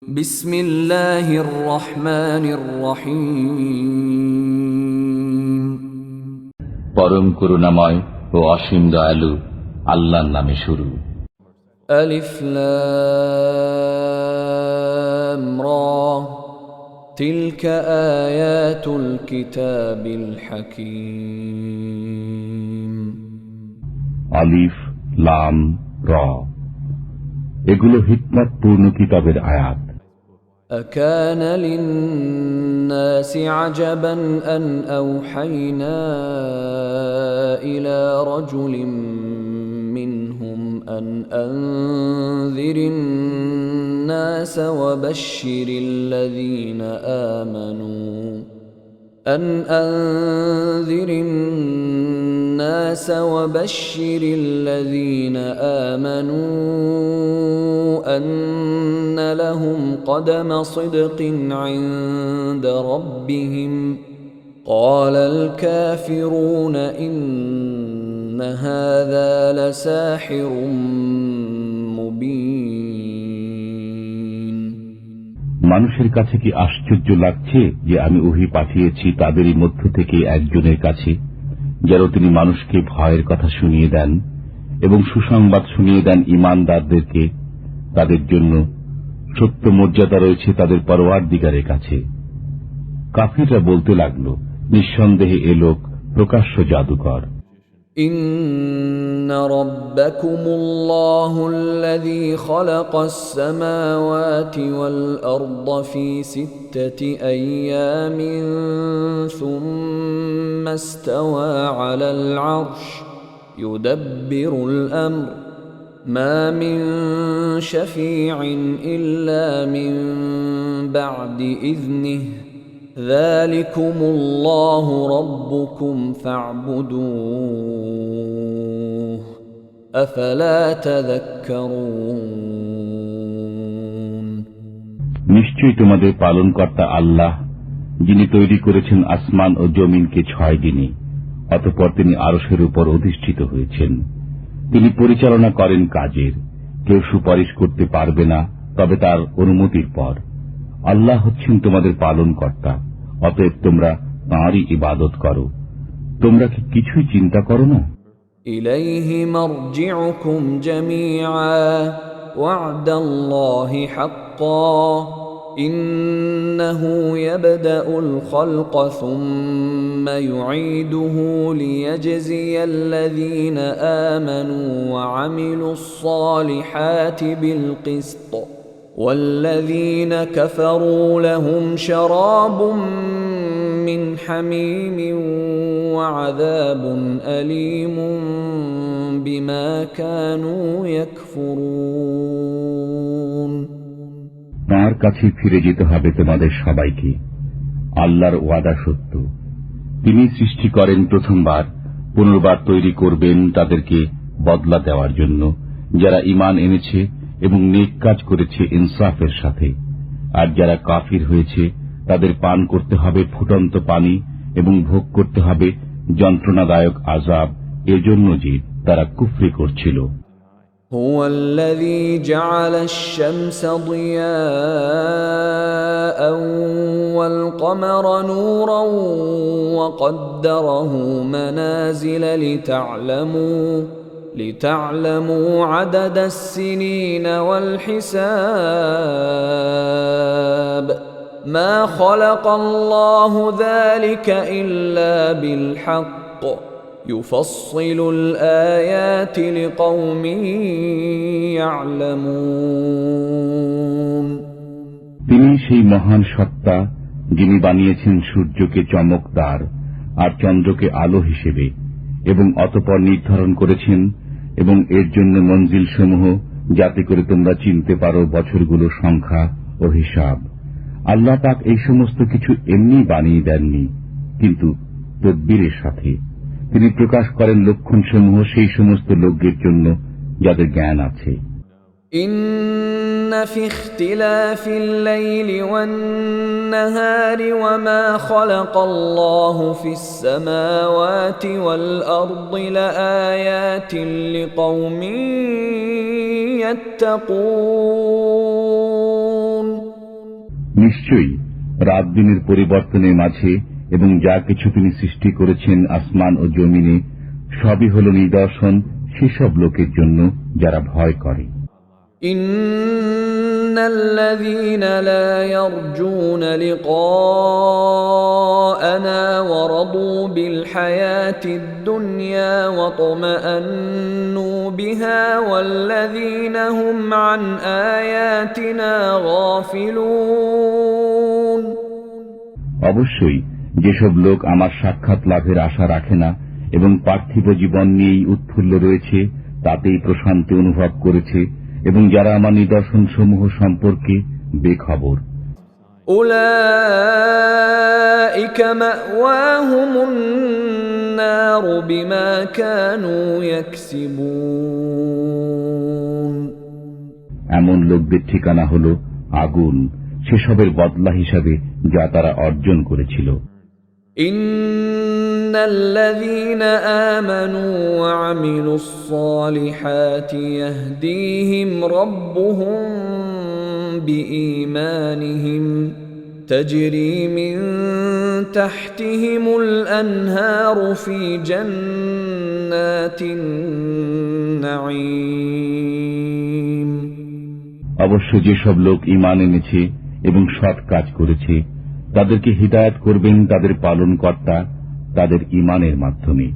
بسم الله الرحمن الرحيم পরম করুণাময় ও অসীম দয়ালু আল্লাহর নামে শুরু। ألف لام را تلك آيات الكتاب الحكيم আলিফ লাম র, এগুলো হিকমতপূর্ণ কিতাবের আয়াত। أكان للناس عجبا أن أوحينا إلى رجل منهم أن أنذر الناس وبشر الذين آمنوا أن لهم قدم صدق عند ربهم قال الكافرون إن هذا لساحر مبين মানুষের কাছে কি আশ্চর্য লাগছে যে আমি ওহী পাঠিয়েছি তাদেরই মধ্য থেকে একজনের কাছে, যেন তিনি মানুষকে ভয়ের কথা শুনিয়ে দেন এবং সুসংবাদ শুনিয়ে দেন ঈমানদারদেরকে। তাদের জন্য সত্য মর্যাদা রয়েছে তাদের পরওয়ারদিগারের কাছে। কাফিররা বলতে লাগল, নিঃসন্দেহে এ লোক প্রকাশ্য জাদুকর। إن ربكم الله الذي خلق السماوات والأرض في 6 أيام ثم استوى على العرش يدبر الأمر ما من شفيع إلا من بعد إذنه ذلكم الله ربكم فاعبدوه أفلا تذكرون নিশ্চয়ই তোমাদের পালনকর্তা আল্লাহ, যিনি তৈরি করেছেন আসমান ও জমিনকে 6 দিনে, অতঃপর তিনি আরশের উপর অধিষ্ঠিত হয়েছেন। তিনি পরিচালনা করেন কাজের, কেউ সুপারিশ করতে পারবে না তবে তার অনুমতির পর। আল্লাহ হচ্ছেন তোমাদের পালনকর্তা, অতএব তোমরা তাঁরই ইবাদত করো। তোমরা কি কিছুই চিন্তা করো না? ইলাইহি মারজিউকুম জামিআ ওয়া'দাল্লাহি হাক্কান ইন্নাহু ইয়াবদাউল খালকা সুম্মা ইউঈদুহু লিয়াজজিয়াল্লাযীনা আমানু ওয়া আমিলুস সালিহাতি বিল কিসত والذين كفروا لهم شراب من حميم وعذاب أليم بما كانوا يكفرون তাঁর কাছে ফিরে যেতে হবে তোমাদের সবাইকে। আল্লাহর ওয়াদা সত্য, তিনি সৃষ্টি করেন প্রথমবার, পুনর্বার তৈরি করবেন তাদেরকে বদলা দেওয়ার জন্য, যারা ঈমান এনেছে এবং নেক কাজ করেছে ইনসাফের সাথে। আর যারা কাফির হয়েছে তাদের পান করতে হবে ফুটন্ত পানি এবং ভোগ করতে হবে যন্ত্রণাদায়ক আযাব, এজন্য যে তারা কুফরি করছিল। هو الذي جعل الشمس ضياء والقمر نورا وقدره منازل لتعلموا عدد السنين والحساب ما خلق الله ذلك إلا بالحق يفصل الآيات لقوم يعلمون তিনি সেই মহান সত্তা, যিনি বানিয়েছেন সূর্যকে চমকদার আর চন্দ্রকে আলো হিসেবে, এবং অতঃপর নির্ধারণ করেছেন এবং এর জন্য মঞ্জিল সমূহ, যাতে করে তোমরা চিনতে পারো বছরগুলোর সংখ্যা ও হিসাব। আল্লাহ পাক এই সমস্ত কিছু এমনি বানিয়ে দেননি, কিন্তু তদবিরের সাথে। তিনি প্রকাশ করেন লক্ষণ সমূহ সেই সমস্ত লোকদের জন্য যাদের জ্ঞান আছে। إن في اختلاف الليل والنهار وما خلق الله في السماوات والأرض لآيات لقوم يتقون নিশ্চয়ই রাত দিনের পরিবর্তনের মাঝে এবং যা কিছু তিনি সৃষ্টি করেছেন আসমান ও জমিনে সবই হল নিদর্শন সেসব লোকের জন্য যারা ভয় করে। ইন্নাল্লাযীনা লা ইয়ারজুনা লিকাআনা ওয়া রাদু বিল হায়াতিদ দুনিয়া ওয়া তামাআন্নু বিহা ওয়াল্লাযীনা হুম আন আয়াতিনা গাফিলুন। অবশ্যই যেসব লোক আমার সাক্ষাৎ লাভের আশা রাখে না এবং পার্থিব জীবন নিয়েই উৎফুল্ল রয়েছে তাতেই প্রশান্তি অনুভব করেছে এবং যারা আমার নিদর্শন সমূহ সম্পর্কে বেখবর, উলাইকা মাওয়াহুমুন নার বিমা কানু ইয়াকসিবুন। এমন লোকদের ঠিকানা হল আগুন সেসবের বদলা হিসাবে যা তারা অর্জন করেছিল। ইন্নাল্লাযীনা আমানু ওয়া আমিলুস সালিহাতি ইয়াহদিহিম রাব্বুহুম বিঈমানিহিম তাজরি মিন তাহতিহিমুল আনহারু ফি জান্নাতিন নাঈম। অবশ্য যেসব লোক ঈমান এনেছে এবং সৎ কাজ করেছে তাদেরকে হিদায়াত করবেন তাদের পালনকর্তা তাদের ঈমানের মাধ্যমে।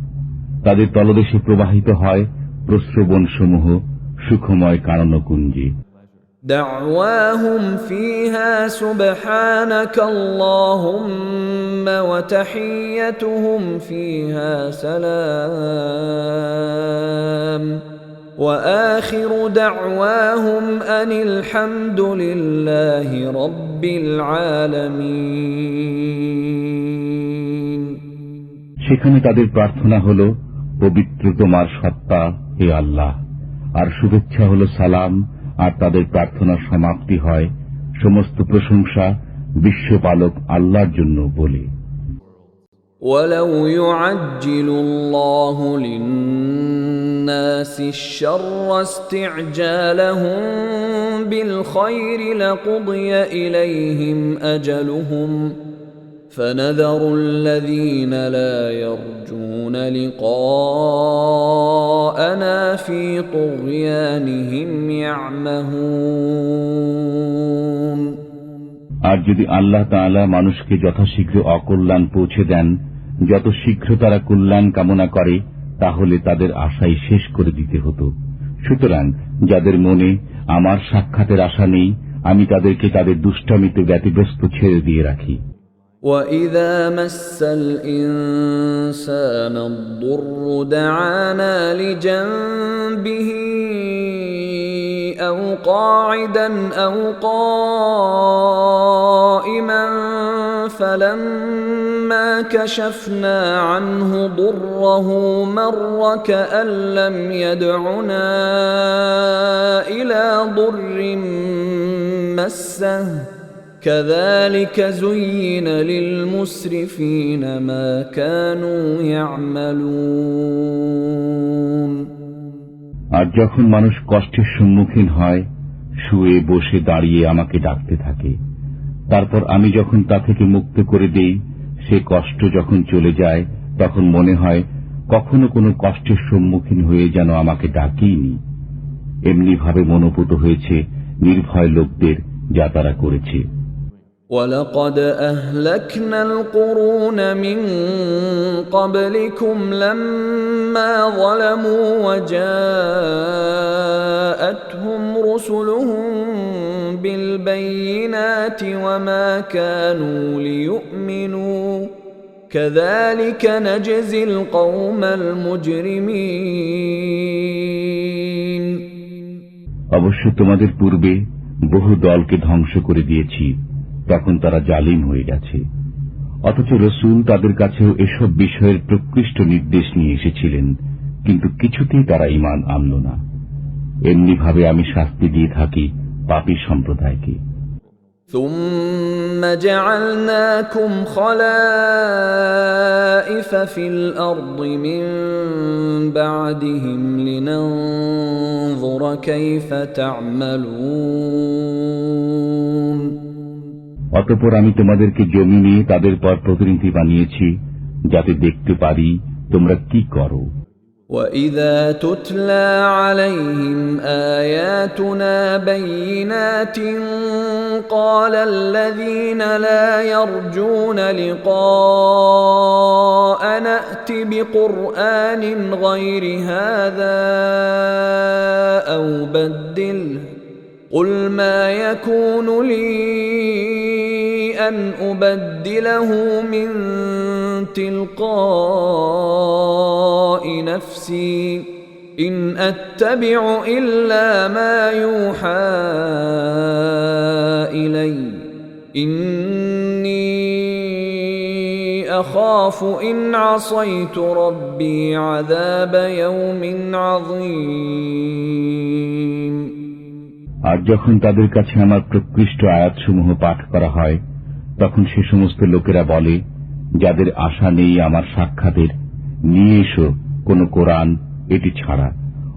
তাদের তলদেশে প্রবাহিত হয় প্রস্রবণ সমূহ সুখময় কাননকুঞ্জে। দাওয়াহুম ফিহা সুবহানাকাল্লাহুম্মা ওয়া তাহিয়্যতুহুম ফিহা সালাম ওয়া আখিরু দাওয়াহুম আনিল হামদুলিল্লাহি রাব্বিল আলামিন। সেখানে তাদের প্রার্থনা হল, পবিত্র তোমার সত্তা হে আল্লাহ, আর শুভেচ্ছা হল সালাম, আর তাদের প্রার্থনার সমাপ্তি হয় সমস্ত প্রশংসা বিশ্বপালক আল্লাহর জন্য বলে। وَلَوْ يُعَجِّلُ اللَّهُ لِلنَّاسِ الشَّرَّ اسْتِعْجَالَهُم بِالْخَيْرِ لَقُضِيَ إِلَيْهِمْ أَجَلُهُمْ فَنَذَرُ الَّذِينَ لَا يَرْجُونَ لِقَاءَنَا فِي طُغْيَانِهِمْ يَعْمَهُونَ। আর যদি আল্লাহ তাআলা মানুষকে যথাশীঘ্র অকল্যাণ পৌঁছে দেন, যত শীঘ্র তারা কল্যাণ কামনা করে, তাহলে তাদের আশাই শেষ করে দিতে হতো। সুতরাং যাদের মনে আমার সাক্ষাতের আশা নেই, আমি তাদেরকে তাদের দুষ্টামিতে ব্যতিব্যস্ত ছেড়ে দিয়ে রাখি। وَإِذَا مَسَّ الْإِنسَانَ الضُّرُّ دَعَانَا لِجَنبِهِ أَوْ قَاعِدًا أَوْ قَائِمًا فَلَمَّا كَشَفْنَا عَنْهُ ضُرَّهُ مَرَّ كَأَن لَّمْ يَدْعُنَا إِلَى ضُرٍّ مَّسَّهُ كَذَلِكَ زُيِّنَ لِلْمُسْرِفِينَ مَا كَانُوا يَعْمَلُونَ। আর যখন মানুষ কষ্টের সম্মুখীন হয়, শুয়ে বসে দাঁড়িয়ে আমাকে ডাকতে থাকে, তারপর আমি যখন তা থেকে মুক্ত করে দেই, সে কষ্ট যখন চলে যায় তখন মনে হয় কখনো কোনো কষ্টের সম্মুখীন হয়ে যেন আমাকে ডাকেইনি। এমনি ভাবে মনোপুত হয়েছে নির্ভয় লোকদের যা তারা করেছে। وَلَقَدْ أَهْلَكْنَا الْقُرُونَ مِنْ قَبْلِكُمْ لَمَّا ظَلَمُوا وَجَاءَتْهُمْ رُسُلُهُم بِالْبَيِّنَاتِ وَمَا كَانُوا لِيُؤْمِنُوا كَذَلِكَ نَجْزِي الْقَوْمَ الْمُجْرِمِينَ। অবশ্য তোমাদের পূর্বে বহু দলকে ধ্বংস করে দিয়েছি, তখন তারা জালিম হয়ে গেছে। অথচ রসুল তাদের কাছেও এসব বিষয়ের প্রকৃষ্ট নির্দেশ নিয়ে এসেছিলেন, কিন্তু কিছুতেই তারা ঈমান আনল না। এমনি ভাবে আমি শাস্তি দিয়ে থাকি পাপী সম্প্রদায়কে। ثُمَّ جَعَلْنَاكُمْ خَلَائِفَ فِي الْأَرْضِ مِنْ بَعْدِهِمْ لِنَنْظُرَ كَيْفَ تَعْمَلُونَ। অতঃপর আমি তোমাদেরকে জমি নিয়ে তাদের পর প্রতিনিধি বানিয়েছি, যাতে দেখতে পারি তোমরা কি করো। وَإِذَا تُتْلَى عَلَيْهِمْ آيَاتُنَا بَيِّنَاتٍ قَالَ الَّذِينَ لَا يَرْجُونَ لِقَاءَنَا ائْتِ بِقُرْآنٍ غَيْرِ هَذَا أَوْ بَدِّلْهُ قُلْ مَا يَكُونُ لِي أَنْ أُبَدِّلَهُ مِنْ تِلْقَاءِ نَفْسِي إِنْ أَتَّبِعُ إِلَّا مَا يُوحَى إِلَيَّ إِنِّي أَخَافُ إِنْ عَصَيْتُ رَبِّي عَذَابَ يَوْمٍ عَظِيمٍ। আর যখন তাদের কাছে আমার প্রকৃষ্ট আয়াতসমূহ পাঠ করা হয়, তখন সে সমস্ত লোকেরা বলে, যাদের আশা নেই আমার সাক্ষাতের, নিয়ে এসো কোন কোরআন এটি ছাড়া,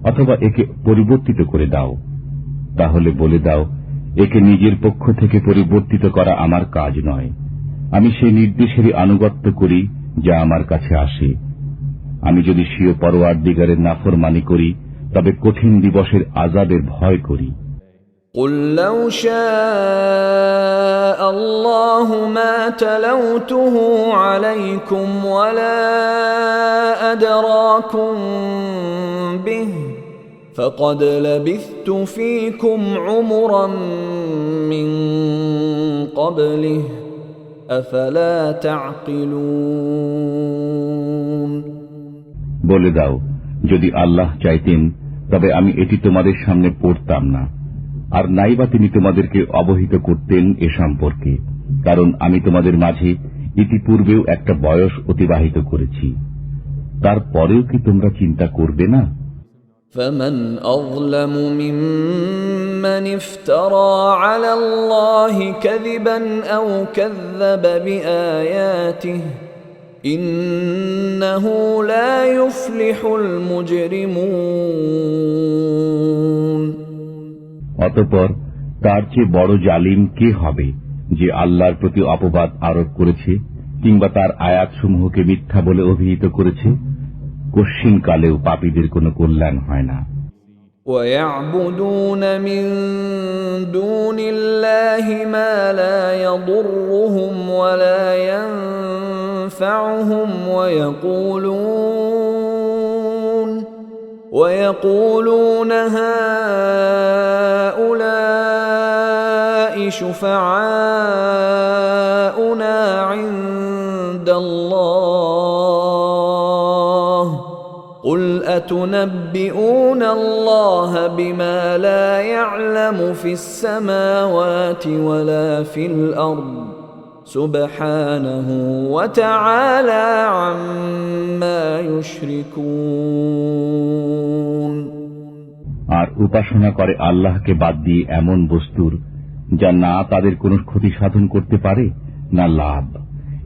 অথবা একে পরিবর্তিত করে দাও। তাহলে বলে দাও, একে নিজের পক্ষ থেকে পরিবর্তিত করা আমার কাজ নয়। আমি সেই নির্দেশেরই আনুগত্য করি যা আমার কাছে আসে। আমি যদি স্বীয় পরওয়ারদিগারের নাফরমানি করি, তবে কঠিন দিবসের আযাবের ভয় করি। قُلْ لَوْ شَاءَ اللَّهُ مَا تَلَوْتُهُ عَلَيْكُمْ وَلَا أَدْرَاكُمْ بِهِ فَقَدْ لَبِثْتُ فِيكُمْ عُمُرًا مِّن قَبْلِهِ أَفَلَا تَعْقِلُونَ। বলে দাও, যদি আল্লাহ চাইতেন তবে আমি এটি তোমাদের সামনে পড়তাম না, আর নাইবা তিনি তোমাদেরকে অবহিত করতেন এ সম্পর্কে, কারণ আমি তোমাদের মাঝে ইতিপূর্বেও একটা বয়স অতিবাহিত করেছি। তারপরেও কি তোমরা চিন্তা করবে না? فَمَنْ أَظْلَمُ مِمَّنِ افْتَرَى عَلَى اللَّهِ كَذِبًا أَوْ كَذَّبَ بِآيَاتِهِ إِنَّهُ لَا يُفْلِحُ الْمُجْرِمُونَ। অতঃপর তার চেয়ে বড় জালিম কে হবে, যে আল্লাহর প্রতি অপবাদ আরোপ করেছে কিংবা তার আয়াতসমূহকে মিথ্যা বলে অভিহিত করেছে? কশ্চিন কালেও পাপীদের কোনো কল্যাণ হয় না। وَيَعْبُدُونَ مِن دُونِ اللَّهِ مَا لَا يَضُرُّهُمْ وَلَا يَنفَعُهُمْ وَيَقُولُونَ هَؤُلَاءِ شُفَعَاؤُنَا عِندَ اللَّهِ قُلْ أَتُنَبِّئُونَ اللَّهَ بِمَا لَا يَعْلَمُ فِي السَّمَاوَاتِ وَلَا فِي الْأَرْضِ سُبْحَانَهُ وَتَعَالَى عَمَّا يُشْرِكُونَ। আর উপাসনা করে আল্লাহকে বাদ দিয়ে এমন বস্তুর যা না তাদের কোনো ক্ষতি সাধন করতে পারে না লাভ,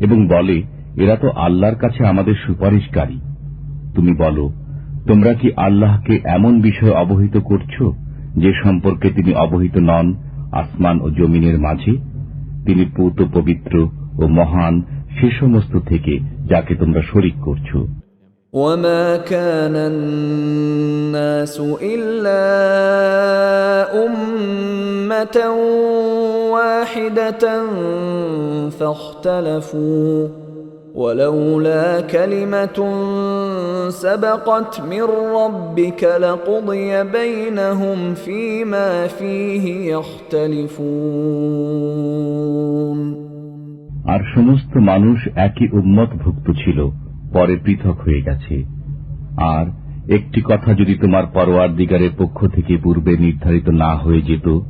এবং বলে, এরা তো আল্লাহর কাছে আমাদের সুপারিশকারী। তুমি বলো, তোমরা কি আল্লাহকে এমন বিষয় অবহিত করছ যে সম্পর্কে তিনি অবহিত নন আসমান ও জমিনের মাঝে? তিনি পূত পবিত্র ও মহান সে সমস্ত থেকে যাকে তোমরা শরীক করছ। وَمَا كَانَ النَّاسُ إِلَّا أُمَّةً وَاحِدَةً فَاخْتَلَفُوا وَلَوْلَا كَلِمَةٌ سَبَقَتْ مِنْ رَبِّكَ لَقُضِيَ بَيْنَهُمْ فِيمَا فِيهِ يَخْتَلِفُونَ। আর সমস্ত মানুষ একই উম্মতভুক্ত ছিল, পরে পৃথক হয়ে গেছে। আর একটি কথা যদি তোমার পরওয়ারদিগারের পক্ষ থেকে পূর্বে নির্ধারিত না হয়ে যেত,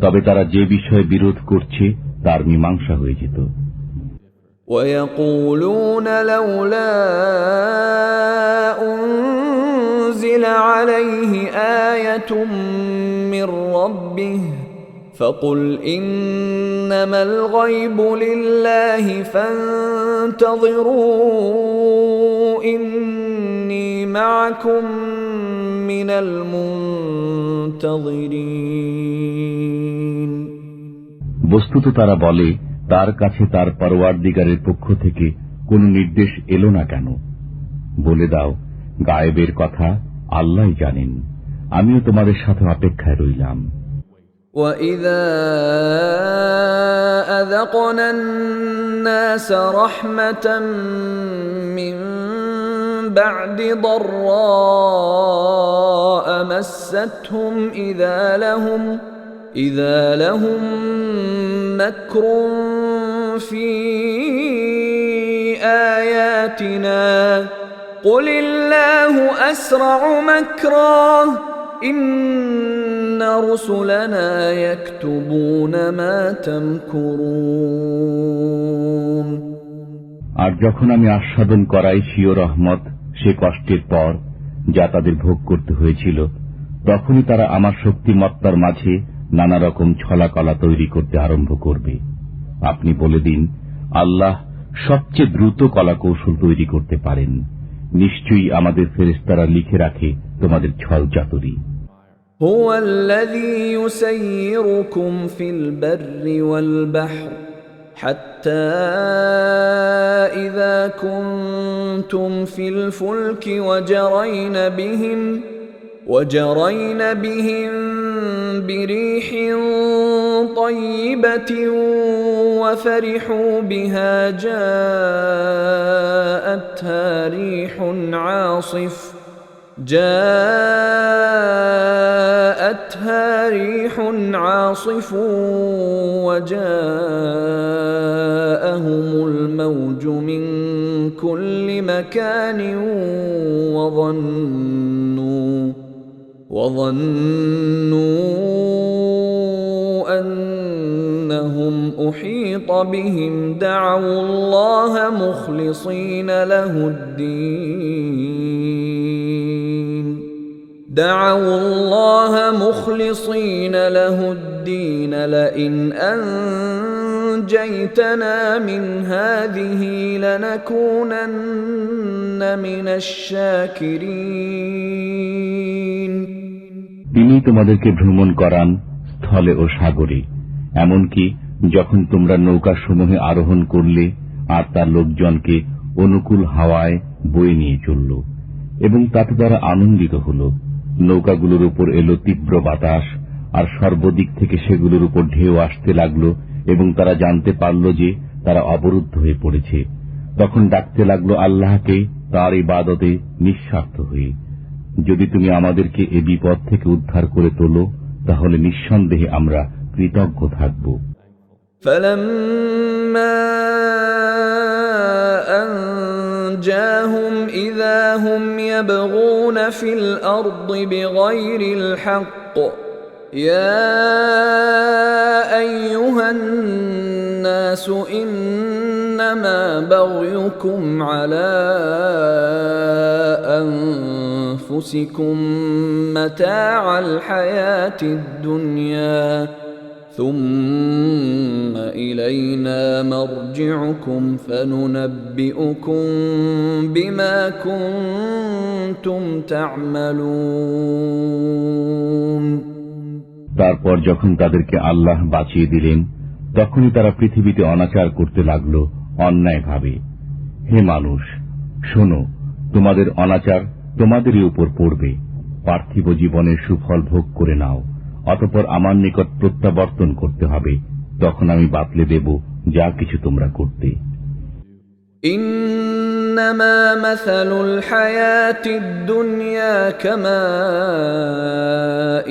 তবে তারা যে বিষয়ে বিরোধ করছে তার মীমাংসা হয়ে যেত। وَيَقُولُونَ لَوْلَا أُنْزِلَ عَلَيْهِ آيَةٌ مِّن رَّبِّهِ فَقُلْ إِنَّمَا الْغَيْبُ لِلَّهِ فَانتَظِرُوا إِنِّي مَعَكُمْ مِنَ الْمُنْتَظِرِينَ। বস্তুত তারা বলে, তার কাছে তার পরওয়ারদিগারের পক্ষ থেকে কোন নির্দেশ এলো না কেন? বলে দাও, গায়েবের কথা আল্লাহই জানেন, আমিও তোমাদের সাথে অপেক্ষায় রইলাম। وَإِذَا أَذَقْنَا النَّاسَ رَحْمَةً مِّن بَعْدِ ضَرَّاءَ مَسَّتْهُمْ إِذَا لَهُم مَّكْرٌ فِي آيَاتِنَا قُلِ اللَّهُ أَسْرَعُ مَكْرًا إِنَّ رُسُلَنَا يَكْتُبُونَ مَا تَمْكُرُونَ। আর যখন আমি আস্বাদন করাই স্বীয় রহমত সে কষ্টের পর যা তাদের ভোগ করতে হয়েছিল, তখনই তারা আমার শক্তিমত্তার মাঝে নানা রকম ছলাকলা তৈরি করতে আরম্ভ করবে। আপনি বলে দিন, আল্লাহ সবচেয়ে দ্রুত কলাকৌশল তৈরি করতে পারেন। নিশ্চয়ই আমাদের ফেরেশতারা লিখে রাখে তোমাদের ছল চাতুরী। هو الذي يسيركم في البر والبحر حتى إذا كنتم في الفلك وجرين بهم بريح طيبة وفرحوا بها جاءتها ريح عاصف وجاءهم الموج من كل مكان وظنوا أنهم أحيط بهم دعوا الله مخلصين له الدين لئن أنجيتنا من هذه لنكونن من الشاكرين। তিনি তোমাদেরকে ভ্রমণ করান স্থলে ও সাগরে, এমনকি যখন তোমরা নৌকাসমূহে আরোহণ করলে আর তার লোকজনকে অনুকূল হাওয়ায় বয়ে নিয়ে চলল এবং তাতে তারা আনন্দিত হল। নৌকাগুলোর উপর এলো তীব্র বাতাস আর সর্বদিক থেকে সেগুলোর উপর ঢেউ আসতে লাগল এবং তারা জানতে পারল যে তারা অবরুদ্ধ হয়ে পড়েছে। তখন ডাকতে লাগলো আল্লাহকে তার ইবাদতে নিঃস্বার্থ হয়ে, যদি তুমি আমাদেরকে এ বিপদ থেকে উদ্ধার করে তোলো তাহলে নিঃসন্দেহে আমরা কৃতজ্ঞ থাকব। أنجاهم إذا هم يبغون في الأرض بغير الحق يا أيها الناس إنما بغيكم على أنفسكم متاع الحياة الدنيا ثم إلينا مرجعكم فننبئكم بما كنتم تعملون। তারপর যখন তাদেরকে আল্লাহ বাঁচিয়ে দিলেন, তখনই তারা পৃথিবীতে অনাচার করতে লাগল অন্যায়ভাবে। হে মানুষ, শোনো, তোমাদের অনাচার তোমাদেরই উপর পড়বে। পার্থিব জীবনের সুফল ভোগ করে নাও, অতঃপর আমার নিকট প্রত্যাবর্তন করতে হবে, তখন আমি বাতলে দেব যা কিছু তোমরা করতে। إنما مثل الحياة الدنيا كماء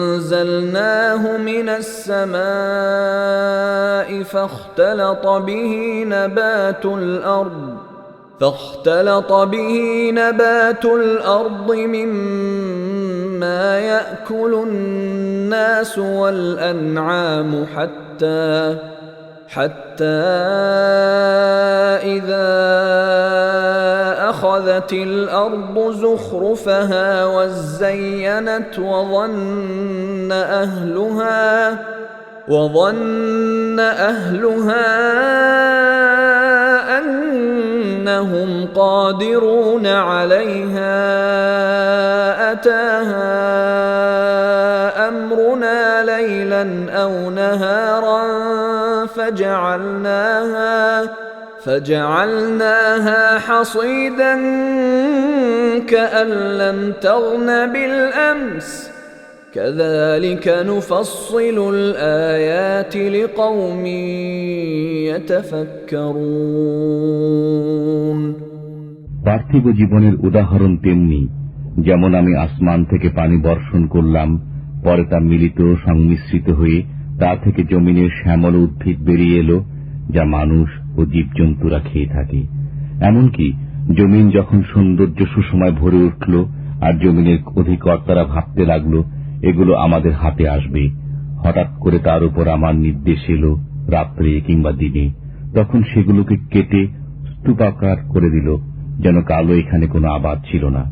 أنزلناه من السماء فاختلط به نبات الأرض مما يأكل الناس والأنعام حتى إذا أخذت الأرض زخرفها وزينت وظن أهلها أنهم قادرون عليها أتاها أمرنا ليلا أو نهارا فجعلناها حصيدا كأن لم تغن بالأمس كذلك نفصل الآيات لقوم يتفكرون পার্থিব জীবনের উদাহরণ তেমনি, যেমন আমি আসমান থেকে পানি বর্ষণ করলাম, পরে তা মিলিত সংমিশ্রিত হয়ে তা থেকে জমিনের শ্যামল উদ্ভিদ বেরিয়ে এলো, যা মানুষ ও জীবজন্তুরা খেয়ে থাকে। এমনকি জমিন যখন সৌন্দর্য সুসময় ভরে উঠল আর জমিনের অধিকর্তারা ভাবতে লাগলো এগুলো আমাদের হাতে আসবে, হঠাৎ করে তার উপর আমার নির্দেশ এলো রাত্রে কিংবা দিনে, তখন সেগুলোকে কেটে স্তূপাকার করে দিল, যেন কালো এখানে কোনো আবাদ ছিল না।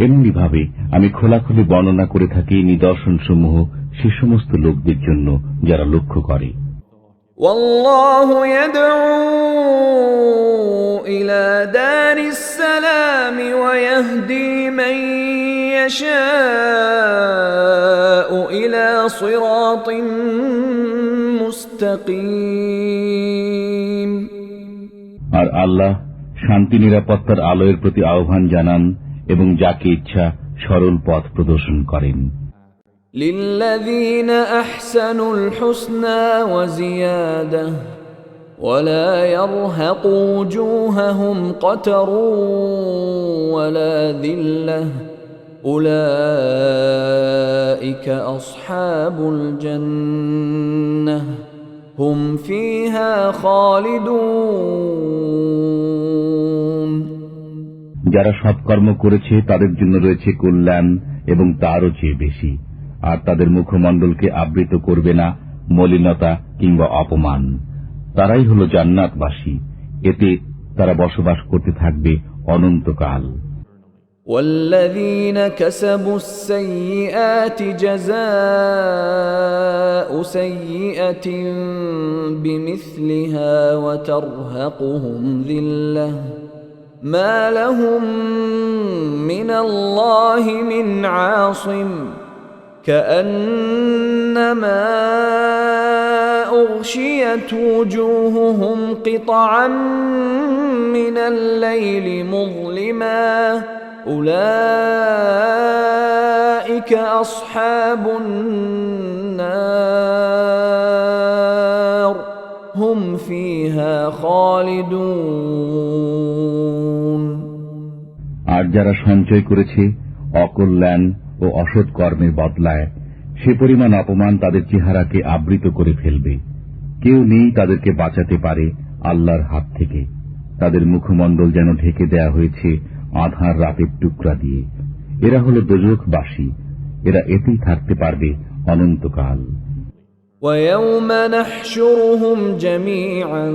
এমনি ভাবে আমি খোলাখুলি বর্ণনা করে থাকি নিদর্শন সমূহ সে সমস্ত লোকদের জন্য যারা লক্ষ্য করে। ওয়াল্লাহু ইয়াদউ ইলা দারিস সালাম ওয়া ইয়াহদি মান ইয়াশাউ ইলা সিরাতিন মুস্তাকিম। আর আল্লাহ শান্তি নিরাপত্তার আলোয়ের প্রতি আহ্বান জানান এবং যাকে ইচ্ছা সরল পথ প্রদর্শন করেন। লিল্লাযীনা আহসানুল হুসনা ওয়া জিয়াদাহ ওয়ালা ইয়ারহাকু ওজুহাহুম কতরুন ওয়ালা যিল্লাহ উলাইকা আসহাবুল জান্নাহ হুম ফিহা খালিদুন। যারা সৎকর্ম করেছে তাদের জন্য রয়েছে কল্যাণ এবং তারও চেয়ে বেশি, আর তাদের মুখমণ্ডলকে আবৃত করবে না মলিনতা কিংবা অপমান। তারাই হল জান্নাতবাসী, এতে তারা বসবাস করতে থাকবে অনন্তকাল। والذين كسبوا السيئات جزاء سيئة بمثلها وترهقهم ذلة ما لهم من الله من عاصم كأنما أغشيت وجوههم قطعا من الليل مظلما أولئك أصحاب النار هم فيها خالدون। আর যারা সঞ্চয় করেছে অকল্যাণ ও অসৎ কর্মের বদলায়, সে পরিমাণ অপমান তাদের চেহারাকে আবৃত করে ফেলবে। কেউ নেই তাদেরকে বাঁচাতে পারে আল্লাহর হাত থেকে। তাদের মুখমণ্ডল যেন ঢেকে দেয়া হয়েছে আঁধার রাতের টুকরা দিয়ে। এরা হল দোজখবাসী, এরা এতেই থাকতে পারবে অনন্তকাল। وَيَوْمَ نَحْشُرُهُمْ جَمِيعًا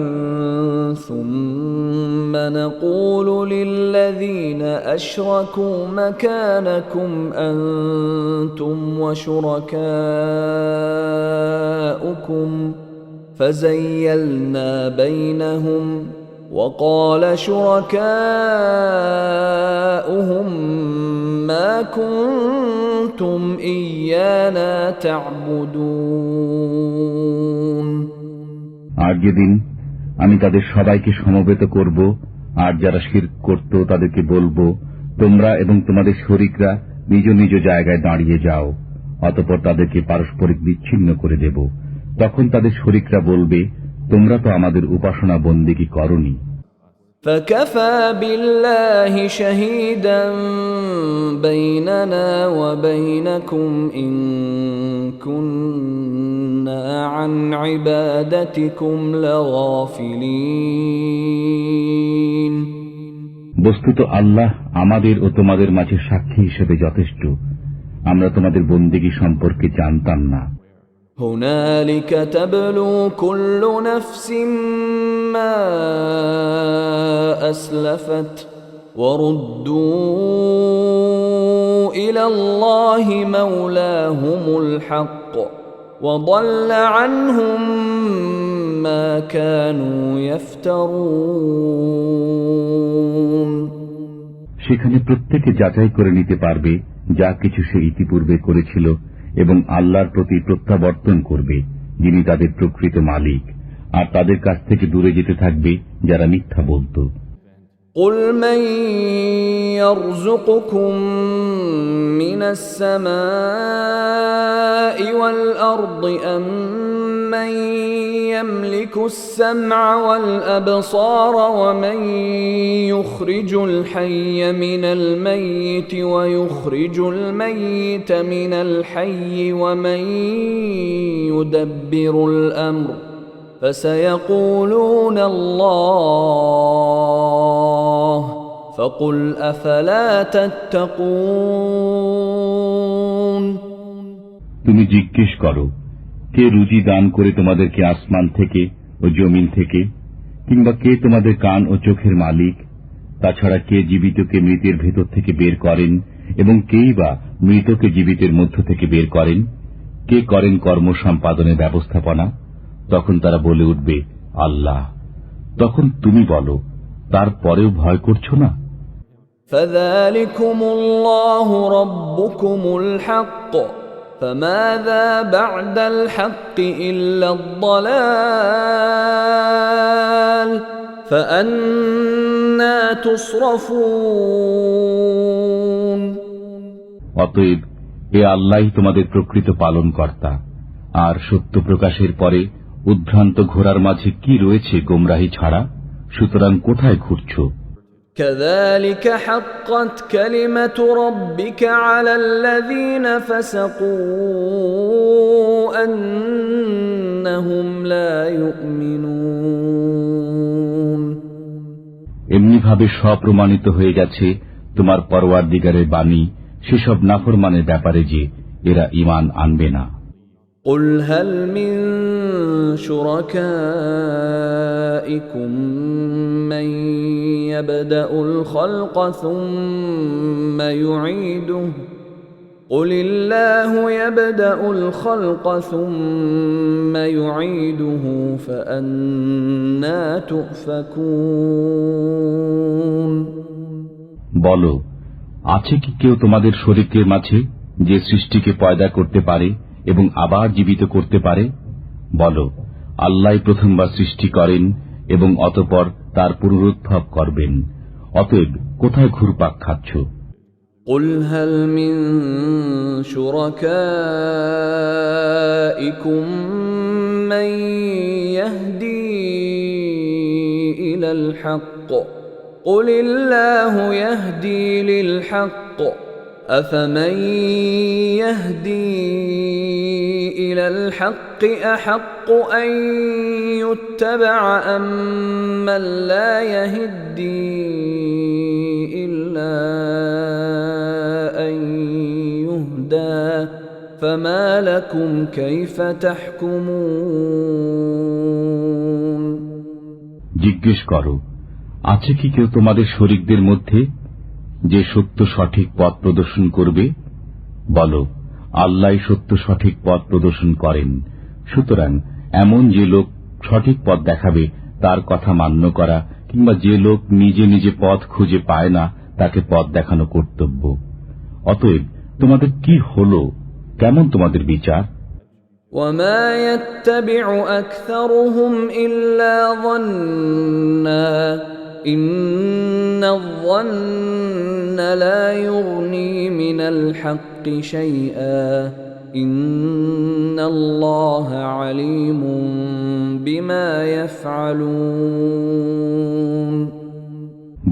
ثُمَّ نَقُولُ لِلَّذِينَ أَشْرَكُوا مَكَانَكُمْ أَنْتُمْ وَشُرَكَاؤُكُمْ فَزَيَّلْنَا بَيْنَهُمْ وَقَالَ شُرَكَاؤُهُمْ مَا كُنْتُمْ إِيَّانَا تَعْبُدُونَ। আর যেদিন আমি তাদের সবাইকে সমবেত করব, আর যারা শিরক করত তাদেরকে বলবো, তোমরা এবং তোমাদের শরীকরা নিজ নিজ জায়গায় দাঁড়িয়ে যাও। অতঃপর তাদেরকে পারস্পরিক বিচ্ছিন্ন করে দেব। তখন তাদের শরীকরা বলবে, তোমরা তো আমাদের উপাসনা বন্দেগী করনি। فَكَفَى بِاللَّهِ شَهِيدًا بَيْنَنَا وَبَيْنَكُمْ إِن كُنَّا عَنْ عِبَادَتِكُمْ لَغَافِلِينَ। বস্তুত আল্লাহ আমাদের ও তোমাদের মাঝে সাক্ষী হিসেবে যথেষ্ট। আমরা তোমাদের বন্দেগী সম্পর্কে জানতাম না। هُنَالِكَ تَبْلُو كُلُّ نَفْسٍ مَا أَسْلَفَتْ وَرُدُّوا إِلَى اللَّهِ مَوْلَاهُمُ الْحَقِّ وَضَلَّ عَنْهُمْ مَا كَانُوا يَفْتَرُونَ। সেখানে প্রত্যেকে যাচাই করে নিতে পারবে যা কিছু সে ইতিপূর্বে করেছিল এবং আল্লাহর প্রতি প্রত্যাবর্তন করবে, যিনি তাদের প্রকৃত মালিক, আর তাদের কাছ থেকে দূরে যেতে থাকবে যারা মিথ্যা বলত। قُلْ مَنْ يَرْزُقُكُمْ مِنَ السَّمَاءِ وَالْأَرْضِ أَمَّنْ يَمْلِكُ السَّمْعَ وَالْأَبْصَارَ وَمَنْ يُخْرِجُ الْحَيَّ مِنَ الْمَيِّتِ وَيُخْرِجُ الْمَيِّتَ مِنَ الْحَيِّ وَمَنْ يُدَبِّرُ الْأَمْرَ فَسَيَقُولُونَ اللَّهُ فَقُلْ أَفَلَا تَتَّقُونَ তুমি জিজ্ঞেস করো, কে রুজি দান করে তোমাদেরকে আসমান থেকে ও জমিন থেকে, কিংবা কে তোমাদের কান ও চোখের মালিক? তাছাড়া কে জীবিতকে মৃতের ভেতর থেকে বের করেন এবং কেই বা মৃতকে জীবিতের মধ্য থেকে বের করেন? কে করেন কর্ম সম্পাদনের ব্যবস্থাপনা? তখন তারা বলে উঠবে, আল্লাহ। তখন তুমি বলো, তারপরেও ভয় করছো না? فَذَلِكُمُ اللَّهُ رَبُّكُمُ الْحَقُّ فَمَاذَا بَعْدَ الْحَقِّ إِلَّا الضَّلَالُ فَأَنَّى تُصْرَفُونَ অতএব এ আল্লাহই তোমাদের প্রকৃত পালনকর্তা, আর সত্য প্রকাশের পরে উদ্ভ্রান্ত ঘোরার মাঝে কি রয়েছে গোমরাহি ছাড়া? সুতরাং কোথায় ঘুরছো? كَذَلِكَ حَقَّتْ كَلِمَةُ رَبِّكَ عَلَى الَّذِينَ فَسَقُوا أَنَّهُمْ لَا يُؤْمِنُونَ এমনিভাবে স্বপ্রমাণিত হয়ে গেছে তোমার পরওয়ারদিগারের বাণী সেসব নাফরমানের ব্যাপারে যে এরা ঈমান আনবে না। قُلْ هَلْ مِنْ شُرَكَائِكُمْ مَنْ يَبْدَأُ الْخَلْقَ ثُمَّ يُعِيدُهُ قُلِ اللَّهُ يَبْدَأُ الْخَلْقَ ثُمَّ يُعِيدُهُ فَأَنَّى تُؤْفَكُونَ বলো, আছে কি কেউ তোমাদের শরীকের মাঝে যে সৃষ্টিকে পয়দা করতে পারে এবং আবার জীবিত করতে পারে? বলো, আল্লাহই প্রথমবার সৃষ্টি করেন এবং অতঃপর তার পুনরুদ্ভব করবেন। অতএব কোথায় ঘুরপাক খাচ্ছ? قُلْ هَلْ مِنْ شُرَكَائِكُمْ مَنْ يَهْدِي إِلَى الْحَقِّ قُلِ اللَّهُ يَهْدِي لِلْحَقِّ أَفَمَنْ يَهْدِي إِلَى الْحَقِّ أَحَقُّ أَنْ يُتَّبَعَ أَمَّنْ لَا يَهِدِّي إِلَّا أَنْ يُهْدَى فَمَا لَكُمْ كَيْفَ تَحْكُمُونَ জিজ্ঞেস করো, আছে কি কেউ তোমাদের শরীকদের মধ্যে যে সত্য সঠিক পথ প্রদর্শন করবে? বলো, আল্লাহই সত্য সঠিক পথ প্রদর্শন করেন। সুতরাং এমন যে লোক সঠিক পথ দেখাবে তার কথা মান্য করা, কিংবা যে লোক নিজে নিজে পথ খুঁজে পায় না তাকে পথ দেখানো কর্তব্য। অতএব তোমাদের কি হলো? কেমন তোমাদের বিচার? وَمَا يَتَّبِعُ أَكْثَرُهُمْ إِلَّا ظَنًّا إِنَّ الظَّنَّ لَا يُغْنِي مِنَ الْحَقِّ شَيْئًا إِنَّ اللَّهَ عَلِيمٌ بِمَا يَفْعَلُونَ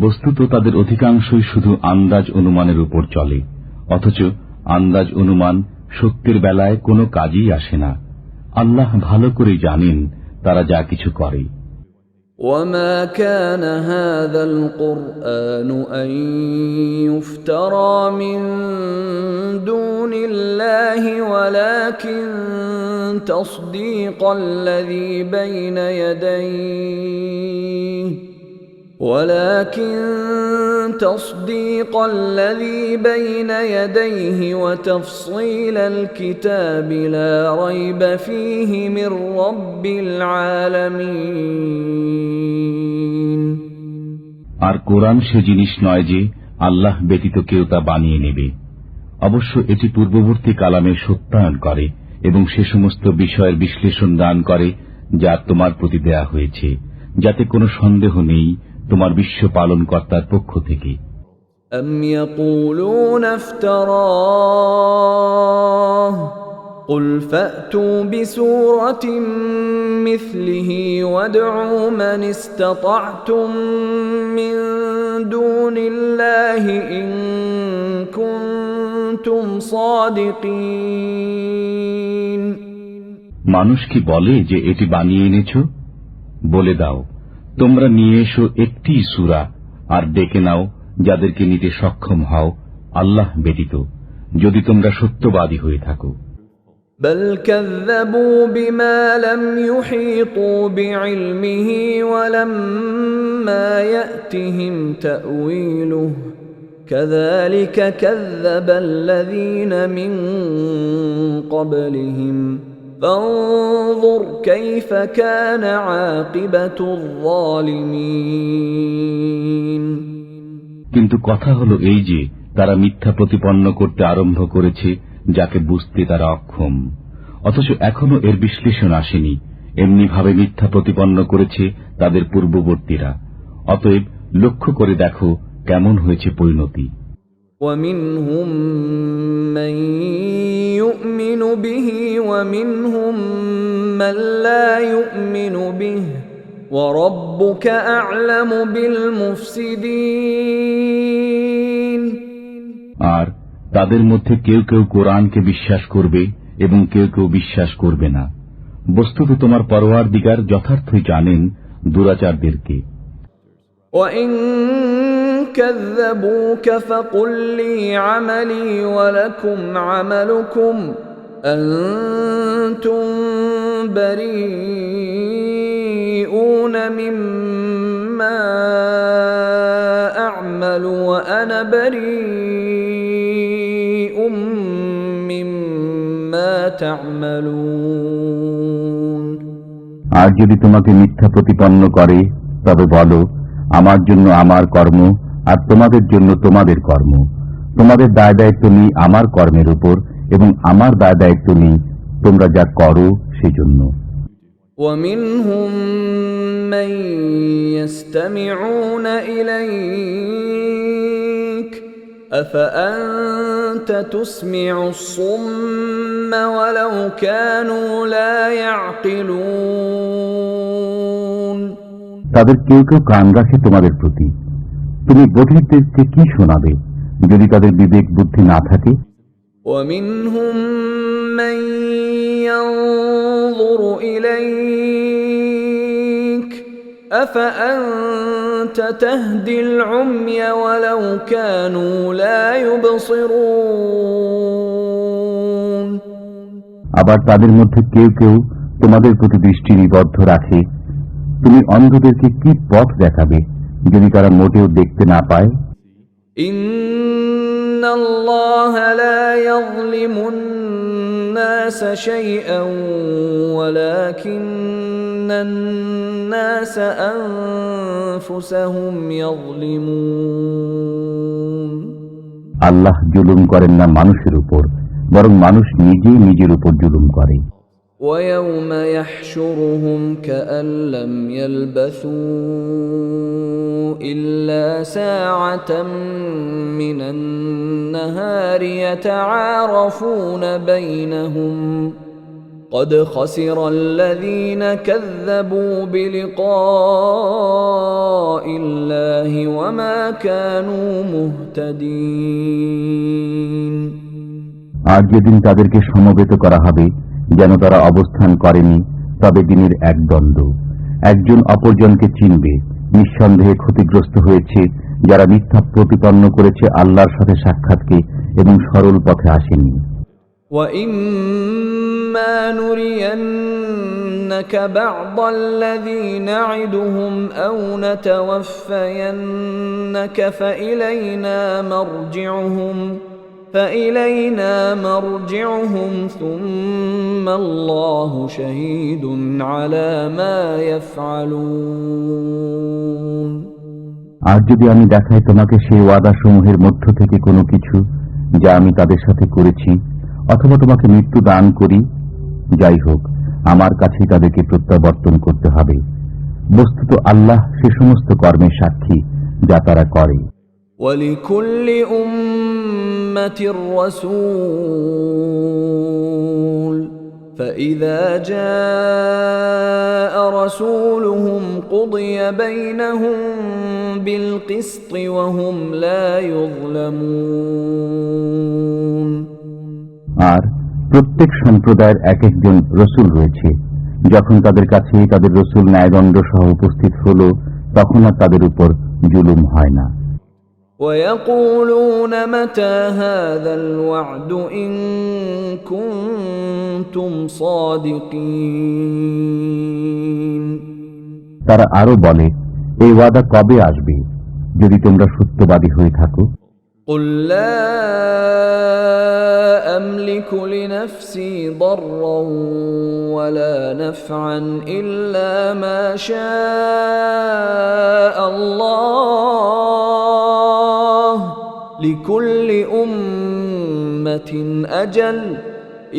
বস্তুত তাদের অধিকাংশই শুধু আন্দাজ অনুমানের উপর চলে, অথচ আন্দাজ অনুমান সত্যের বেলায় কোনো কাজেই আসে না। আল্লাহ ভালো করে জানেন তারা যা কিছু করে। وَمَا كَانَ هَذَا الْقُرْآنُ أَنْ يُفْتَرَى مِنْ دُونِ اللَّهِ وَلَكِنْ تَصْدِيقَ الَّذِي بَيْنَ يَدَيْهِ وَتَفْصِيلَ الْكِتَابِ لَا رَيْبَ فِيهِ مِنْ رَبِّ الْعَالَمِينَ আর কোরআন সে জিনিস নয় যে আল্লাহ ব্যতীত কেউ তা বানিয়ে নেবে। অবশ্য এটি পূর্ববর্তী কালামের সত্যায়ন করে এবং সে সমস্ত বিষয়ের বিশ্লেষণ দান করে যা তোমার প্রতি দেয়া হয়েছে, যাতে কোনো সন্দেহ নেই তোমার বিশ্ব পালনকর্তার পক্ষ থেকে। أم يقولون افتراه قل فأتوا بسورة مثله وادعوا من استطعتم من دون الله إن كنتم صادقين। মানুষ কি বলে যে এটি বানিয়ে এনেছ? বলে দাও, তোমরা নিয়ে এসো একটি সূরা আর ডেকে নাও যাদেরকে নিতে সক্ষম হও আল্লাহ ব্যতীত, যদি তোমরা সত্যবাদী হয়ে থাকো। بل كذبوا بما لم يحيطوا بعلمه ولما يأتهم تأويله كذلك كذب الذين من قبلهم فانظر كيف كان عاقبة الظالمين। কিন্তু কথা হলো এই যে তারা মিথ্যা প্রতিপন্ন করতে আরম্ভ করেছে যাকে বুঝতে তারা অক্ষম, অথচ এখনো এর বিশ্লেষণ আসেনি। এমনি ভাবে মিথ্যা প্রতিপন্ন করেছে তাদের পূর্ববর্তীরা। অতএব লক্ষ্য করে দেখো কেমন হয়েছে পরিণতি। ومنهم من يؤمن به ومنهم من لا يؤمن به وربك أعلم بالمفسدين। আর তাদের মধ্যে কেউ কেউ কোরআনকে বিশ্বাস করবে এবং কেউ কেউ বিশ্বাস করবে না। বস্তুত তোমার পরওয়ারদিগার যথার্থই জানেন দুরাচারদেরকে। وإن كذبوك فقل لي عملي ولكم عملكم أنتم بريئون مما أعمل وأنا بريء مما تعملون। আর যদি তোমাকে মিথ্যা প্রতিপন্ন করে তবে বলো, আমার জন্য আমার কর্ম আর তোমাদের জন্য তোমাদের কর্ম। তোমাদের দায় দায়িত্ব নেই আমার কর্মের উপর এবং আমার দায় দায়িত্ব নেই তোমরা যা করো সেজন্য। ومنهم من يستمعون إليك أفأنت تسمع الصم ولو كانوا لا يعقلون। তাদের কেউ কেউ কান রাখে তোমাদের প্রতি, তুমি বধিরদেরকে কি শোনাবে যদি তাদের বিবেক বুদ্ধি না থাকে। ومنهم من ينظر إليك أفأنت تهدي العمي ولو كانوا لا يبصرون। আবার তাদের মধ্যে কেউ কেউ তোমাদের প্রতি দৃষ্টি নিবদ্ধ রাখে, তুমি অন্ধদেরকে কি পথ দেখাবে যদি তারা মোটেও দেখতে না পায়। إن الله لا يظلم الناس شيئا ولكن الناس أنفسهم يظلمون। আল্লাহ জুলুম করেন না মানুষের উপর, বরং মানুষ নিজেই নিজের উপর জুলুম করে। ويوم يحشرهم كأن لم يلبثوا إلا ساعة من النهار يتعارفون بينهم قد خسر الذين كذبوا بلقاء الله وما كانوا مهتدين। আর যেদিন তাদেরকে সমবেত করা হবে যেন তারা অবস্থান করেনি, তবে দিনের এক দণ্ড। একজন অপরজনকে চিনবে। নিঃসন্দেহে ক্ষতিগ্রস্ত হয়েছে যারা মিথ্যা প্রতিপন্ন করেছে আল্লাহর সাথে সাক্ষাৎকে এবং সরল পথে আসেনি। وَإِمَّا نُرِيَنَّكَ بَعْضَ الَّذِي نَعِدُهُمْ أَوْ نَتَوَفَّيَنَّكَ فإلينا مرجعهم ثم الله شهيد على ما يفعلون। আর যদি আমি দেখাই তোমাকে সেই ওয়াদা সমূহের মধ্য থেকে কোনো কিছু, যা আমি তাদের সাথে করেছি, অথবা তোমাকে মৃত্যু দান করি, যাই হোক আমার কাছেই তাদেরকে প্রত্যাবর্তন করতে হবে। বস্তুত আল্লাহ সে সমস্ত কর্মের সাক্ষী যা তারা করে। وَلِكُلِّ أُمَّةٍ رَّسُولٌ فَإِذَا جَاءَ رَسُولُهُمْ قُضِيَ بَيْنَهُم بِالْقِسْطِ وَهُمْ لَا يُظْلَمُونَ। আর প্রত্যেক সম্প্রদায়ের এক একজন রসুল রয়েছে। যখন তাদের কাছে তাদের রসুল ন্যায়দণ্ড সহ উপস্থিত হল, তখন আর তাদের উপর জুলুম হয় না। وَيَقُولُونَ مَتَى هَذَا الْوَعْدُ إِن كُنتُمْ صَادِقِينَ। তারা আরো বলে, এই ওয়াদা কবে আসবে, যদি তোমরা সত্যবাদী হয়ে থাকো। قُل لَّا أَمْلِكُ لِنَفْسِي ضَرًّا وَلَا نَفْعًا إِلَّا مَا شَاءَ اللَّهُ لِكُلِّ أُمَّةٍ أَجَلٌ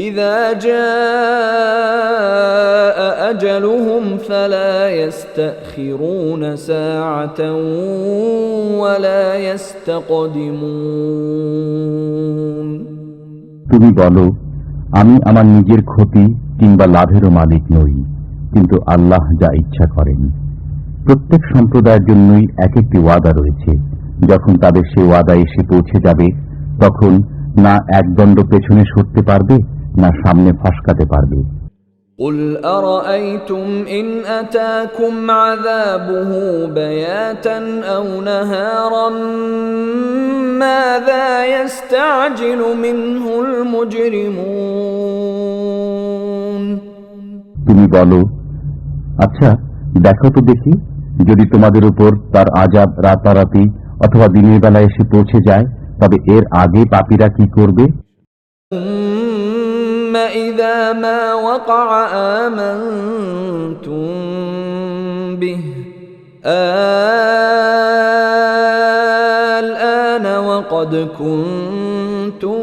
إِذَا جَاءَ أَجَلُهُمْ فَلَا يَسْتَأْخِرُونَ سَاعَةً وَلَا يَسْتَقْدِمُونَ। তুমি বলো, আমি আমার নিজের ক্ষতি কিংবা লাভেরও মালিক নই, কিন্তু আল্লাহ যা ইচ্ছা করেন। প্রত্যেক সম্প্রদায়ের জন্যই এক একটি ওয়াদা রয়েছে। যখন তাদের সে ওয়াদা এসে পৌঁছে যাবে, তখন না একদণ্ড পেছনে সরতে পারবে, না সামনে ফসকাতে পারবে। قُلْ أَرَأَيْتُمْ إِنْ أَتَاكُمْ عَذَابُهُ بَيَاتًا أَوْ نَهَارًا مَاذَا يَسْتَعْجِلُ مِنْهُ الْمُجْرِمُونَ। তুমি বলো, আচ্ছা দেখো তো দেখি, যদি তোমাদের উপর তার আযাব রাতারাতি অথবা দিনের বেলা এসে পৌঁছে যায়, তবে এর আগে পাপীরা কি করবে? ثُمَّ إِذَا مَا وَقَعَ آمَنْتُمْ بِهِ الْآنَ وَقَدْ كُنْتُمْ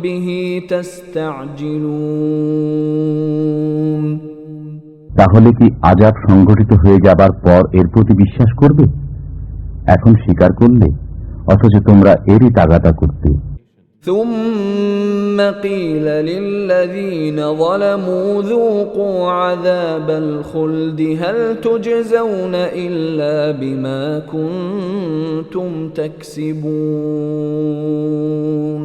بِهِ تَسْتَعْجِلُونَ। তাহলে কি আযাব সংঘটিত হয়ে যাবার পর এর প্রতি বিশ্বাস করবে? এখন স্বীকার করলে, অথচ তোমরা এরই তাগাদা করতে। ثُمَّ قِيلَ لِلَّذِينَ ظَلَمُوا ذُوقُوا عَذَابَ الْخُلْدِ هَلْ تُجْزَوْنَ إِلَّا بِمَا كُنتُمْ تَكْسِبُونَ।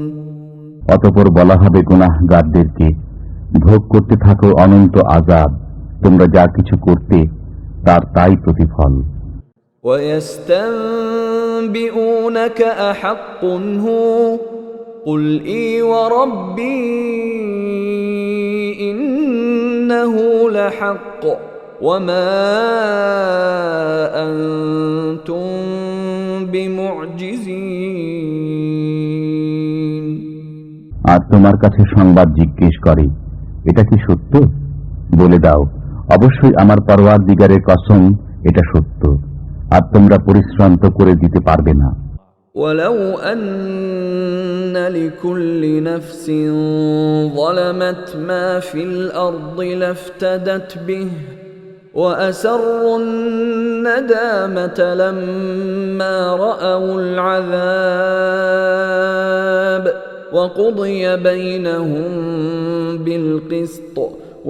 অতঃপর বলা হবে গুনাহগারদেরকে, ভোগ করতে থাকো অনন্ত আযাব, তোমরা যা কিছু করতে তার তাই প্রতিফল। وَيَسْتَنبِئُونَكَ أَحَقٌّ هُوَ قُلْ إِي وَرَبِّي إِنَّهُ لَحَقٌّ وَمَا أَنْتُمْ بِمُعْجِزِينَ। আর তোমার কাছে সংবাদ জিজ্ঞেস করে, এটা কি সত্য? বলে দাও, অবশ্যই আমার পরওয়ারদিগারের কসম, এটা সত্য, আর তোমরা পরিশ্রম তো করে দিতে পারবে না। وَلَوْ أَنَّ لِكُلِّ نَفْسٍ ظَلَمَتْ مَا فِي الْأَرْضِ لَافْتَدَتْ بِهِ وَأَسَرُّوا النَّدَامَةَ لَمَّا رَأَوُا الْعَذَابَ وَقُضِيَ بَيْنَهُم بِالْقِسْطِ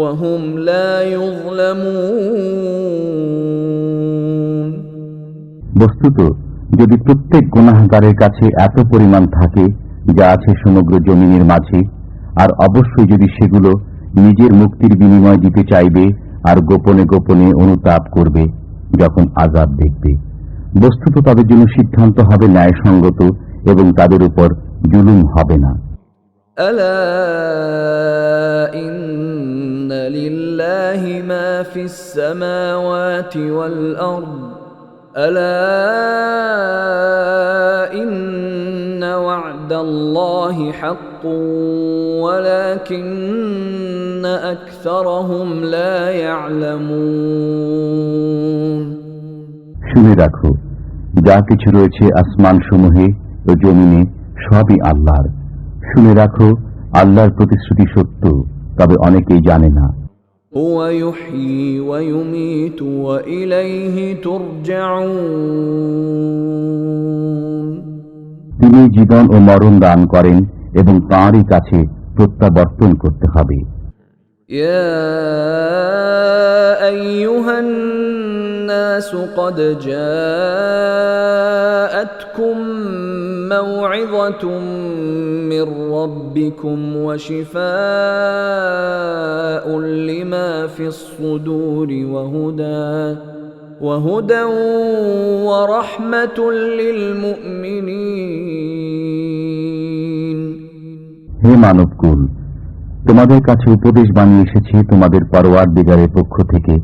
وَهُمْ لَا يُظْلَمُونَ। বস্তুত যদি প্রত্যেক গুনাহগারের কাছে এত পরিমাণ থাকে যা আছে সমগ্র জমিনের মাঝে, আর অবশ্যই যদি সেগুলো নিজের মুক্তির বিনিময় দিতে চাইবে আর গোপনে গোপনে অনুতাপ করবে যখন আযাব দেখবে, বস্তুত তাদের জন্য সিদ্ধান্ত হবে ন্যায়সঙ্গত এবং তাদের উপর জুলুম হবে না। ألا إن لله ما في السماوات والأرض ألا إن وعد الله حق ولكن أكثرهم لا يعلمون। শুনে রাখো, যা কিছু রয়েছে আসমান সমূহে ও জমিনে সবই আল্লাহর। শুনে রাখো, আল্লাহর প্রতিশ্রুতি সত্য, তবে অনেকেই জানে না। هو يحيي ويميت وإليه ترجعون তিনি জীবন ও মরণ দান করেন এবং তাঁরই কাছে প্রত্যাবর্তন করতে হবে। يا أيها الناس قد جاءتكم موعظة من ربكم وشفاء لما في الصدور وهدى ورحمة للمؤمنين হে মানবকুল, তোমাদের কাছে উপদেশ বানিয়ে এসেছে তোমাদের পরওয়ারদিগারের পক্ষ থেকে,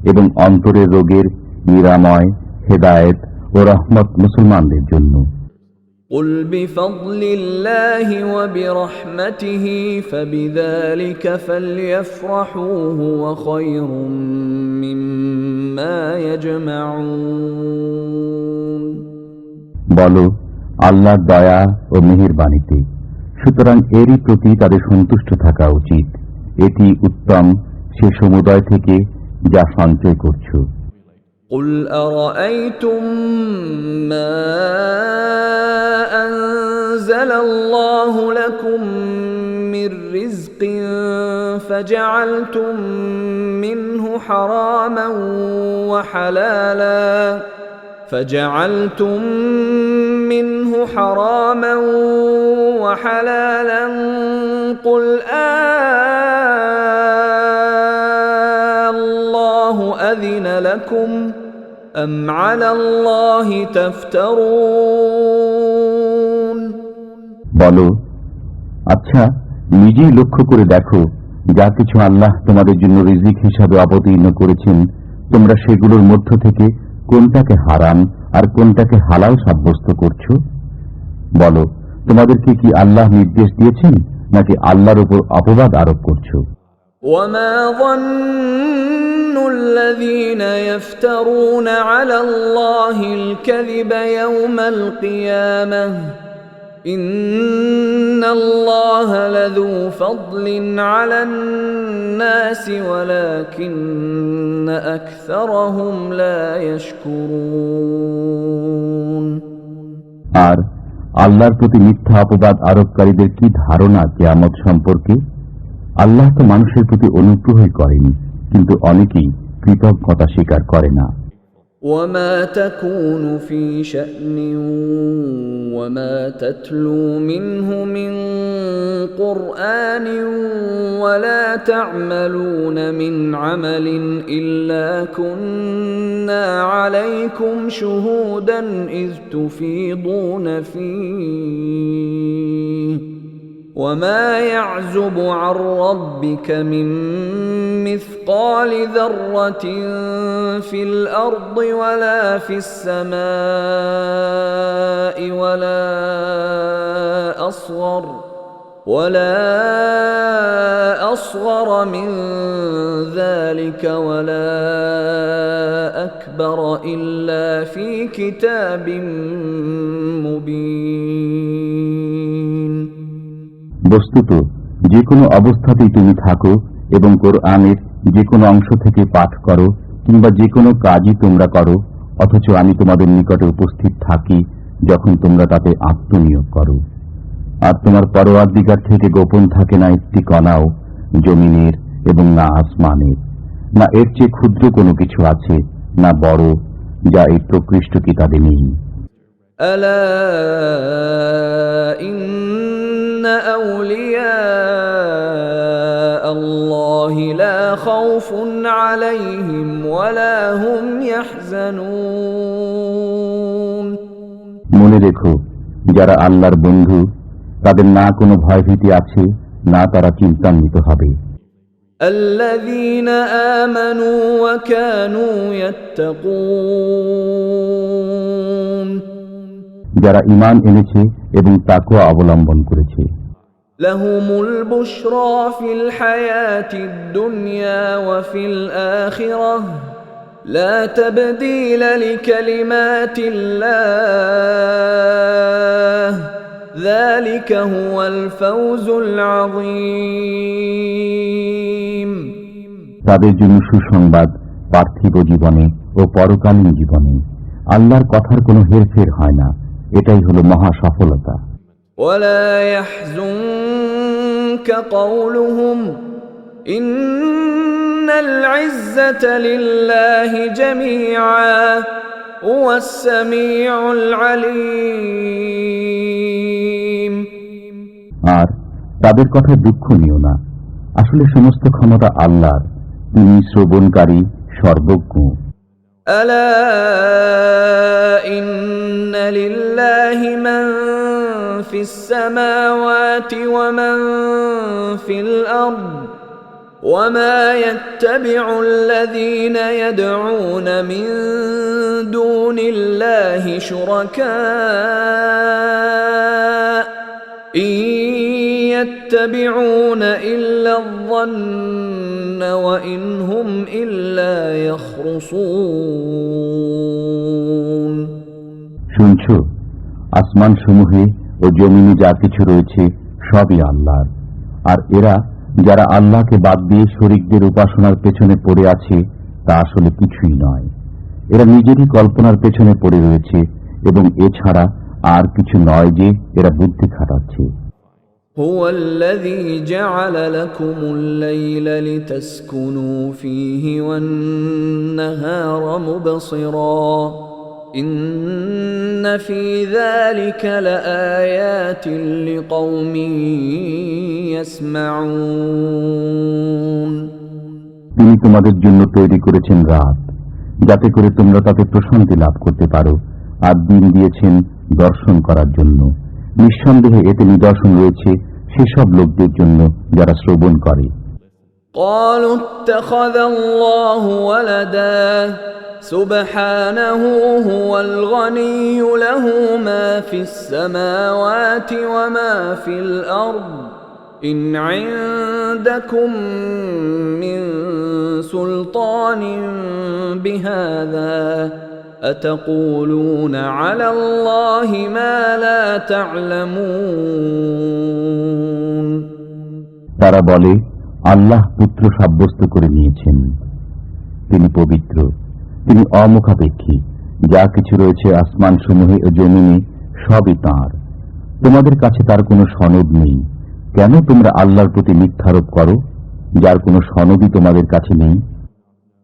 এবং অন্তরের রোগের নিরাময়, হেদায়েত ও রহমত মুসলমানদের জন্য। قل بفضل الله وبرحمته فبذلك فليفرحوا هو خير مما يجمعون বলো, আল্লাহর দয়া ও মেহেরবানিতে, সুতরাং এরই প্রতি তাদের সন্তুষ্ট থাকা উচিত। এটি উত্তম সে সমুদয় থেকে যা সঞ্চয় করছো। قل أرأيتم ما أنزل الله لكم من رزق فجعلتم منه حراما وحلالا قل الله أذن لكم أم على الله تفترون বলো, আচ্ছা, নিজেই লক্ষ্য করে দেখো, যা কিছু আল্লাহ তোমাদের জন্য রিজিক হিসাবে অবতীর্ণ করেছেন, তোমরা সেগুলোর মধ্য থেকে কোনটাকে হারাম আর কোনটাকে হালাল সাব্যস্ত করছো। বলো, তোমাদেরকে কি আল্লাহ নির্দেশ দিয়েছেন, নাকি আল্লাহর উপর অপবাদ আরোপ করছো? وما ظن الذين يفترون على الله الكذب يوم القيامة إن الله لذو فضل على الناس ولكن أكثرهم لا يشكرون আর আল্লাহর প্রতি মিথ্যা অপবাদ আরোপকারীদের কি ধারণা কিয়ামত সম্পর্কে? আল্লাহ তো মানুষের প্রতি অনুগ্রহই করেন, কিন্তু অনেকেই কৃতজ্ঞতা স্বীকার করে না। وما تكون في شأن وما تتلو منه من قرآن ولا تعملون من عمل إلا كنا عليكم شهودا إذ تفيضون فيه وما يعزب عن ربك من مثقال ذرة في الأرض ولا في السماء ولا أصغر من ذلك ولا أكبر إلا في كتاب مبين বস্তুত যে কোনো অবস্থাতেই তুমি থাকো এবং কোরআনের যে কোনো অংশ থেকে পাঠ করো কিংবা যে কোনো কাজই তোমরা করো, অথচ আমি তোমাদের নিকটে উপস্থিত থাকি যখন তোমরা তাতে আত্মনিয়োগ করো। আর তোমার পরওয়ারদিগার থেকে গোপন থাকে না একটি কণাও জমিনের এবং না আসমানের, না এর চেয়ে ক্ষুদ্র কোনো কিছু আছে, না বড়, যা এই প্রকৃষ্ট কিতাবে নেই। ألا إن أولياء الله لا خوف عليهم ولا هم يحزنون মনে রেখো, যারা আল্লাহর বন্ধু, তাদের না কোনো ভয়ভীতি আছে, না তারা চিন্তান্বিত হবে। الذين آمنوا وكانوا يتقون যারা ঈমান এনেছে এবং তাকওয়া অবলম্বন করেছে। لهم البشرى في الحياة الدنيا وفي الآخرة لا تبديل لكلمات الله ذلك هو الفوز العظيم তাদের জন্য সুসংবাদ পার্থিব জীবনে ও পরকালীন জীবনে। আল্লাহর কথার কোনো হেরফের হয় না, এটাই হলো মহা সফলতা। ولا يحزنك قولهم إن العزة لله جميعا هو السميع العليم আর তাদের কথা দুঃখ নিও না, আসলে সমস্ত ক্ষমতা আল্লাহর, তিনি শ্রবণকারী, সর্বজ্ঞ। ألا إن لله من في السماوات ومن في الأرض وما يتبع الذين يدعون من دون الله شركاء إن يتبعون إلا الظن وإن هم إلا يخرصون শুনছ, আসমান সমূহে ও জমিনে যা কিছু রয়েছে সবই আল্লাহর, আর এরা যারা আল্লাহকে বাদ দিয়ে শরীকদের উপাসনার পেছনে পড়ে আছে তা আসলে কিছুই নয়। এরা নিজেরই কল্পনার পেছনে পড়ে রয়েছে এবং এছাড়া আর কিছু নয় যে এরা বুদ্ধি খাটাচ্ছে। هو الذي جعل لكم الليل لتسكنوا فيه والنهار مبصرا إن في ذلك لآيات لقوم يسمعون তিনি তোমাদের জন্য তৈরি করেছেন রাত, যাতে করে তোমরা তাতে প্রশান্তি লাভ করতে পারো, আর দিন দিয়েছেন দর্শন করার জন্য। নিঃসন্দেহে এতে নিদর্শন রয়েছে সেসব লোকদের জন্য যারা শ্রবণ করে। قالوا اتخذ الله ولدا سبحانه هو الغني له ما في السماوات وما في الأرض إن عندكم من سلطان بهذا أتقولون على الله ما لا تعلمون তারা বলে, আল্লাহ পুত্র সাব্যস্ত করে নিয়েছেন। তিনি পবিত্র, তিনি অমুখাপেক্ষী, যা কিছু রয়েছে আসমান সমূহে ও জমিনে সবই তাঁর। তোমাদের কাছে তার কোনো সনদ নেই, কেন তোমরা আল্লাহর প্রতি মিথ্যারোপ করো যার কোনো সনদই তোমাদের কাছে নেই?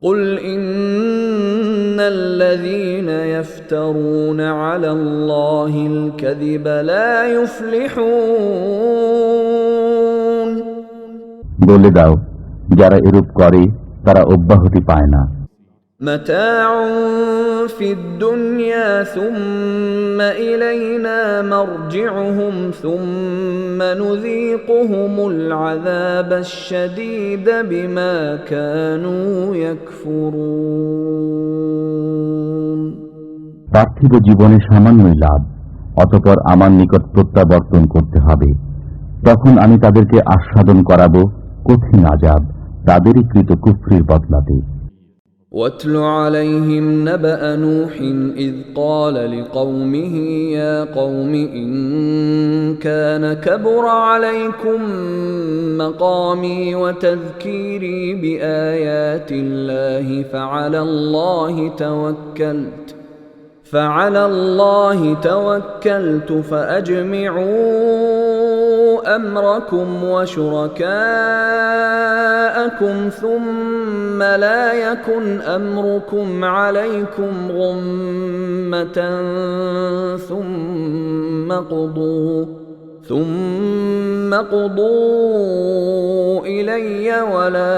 قل إن الذين يفترون على الله الكذب لا يفلحون বলে দাও, যারা এরূপ করে তারা অব্যাহতি পায় না। متاع في الدنيا ثم إلينا مرجعهم ثم نذيقهم العذاب الشديد بما كانوا يكفرون পার্থিব জীবনে সামান্যই লাভ, অতঃপর আমার নিকট প্রত্যাবর্তন করতে হবে। তখন আমি তাদেরকে আস্বাদন করাবো কঠিন আযাব তাদেরই কৃত কুফরির বদলাতে। واتل عليهم نبأ نوح إذ قال لقومه يا قوم إن كان كبر عليكم مقامي وتذكيري بآيات الله فعلى الله توكلت فأجمعوا أمركم وشركاءكم ثم لا يكن أمركم عليكم غمة ثم قضوا إلي ولا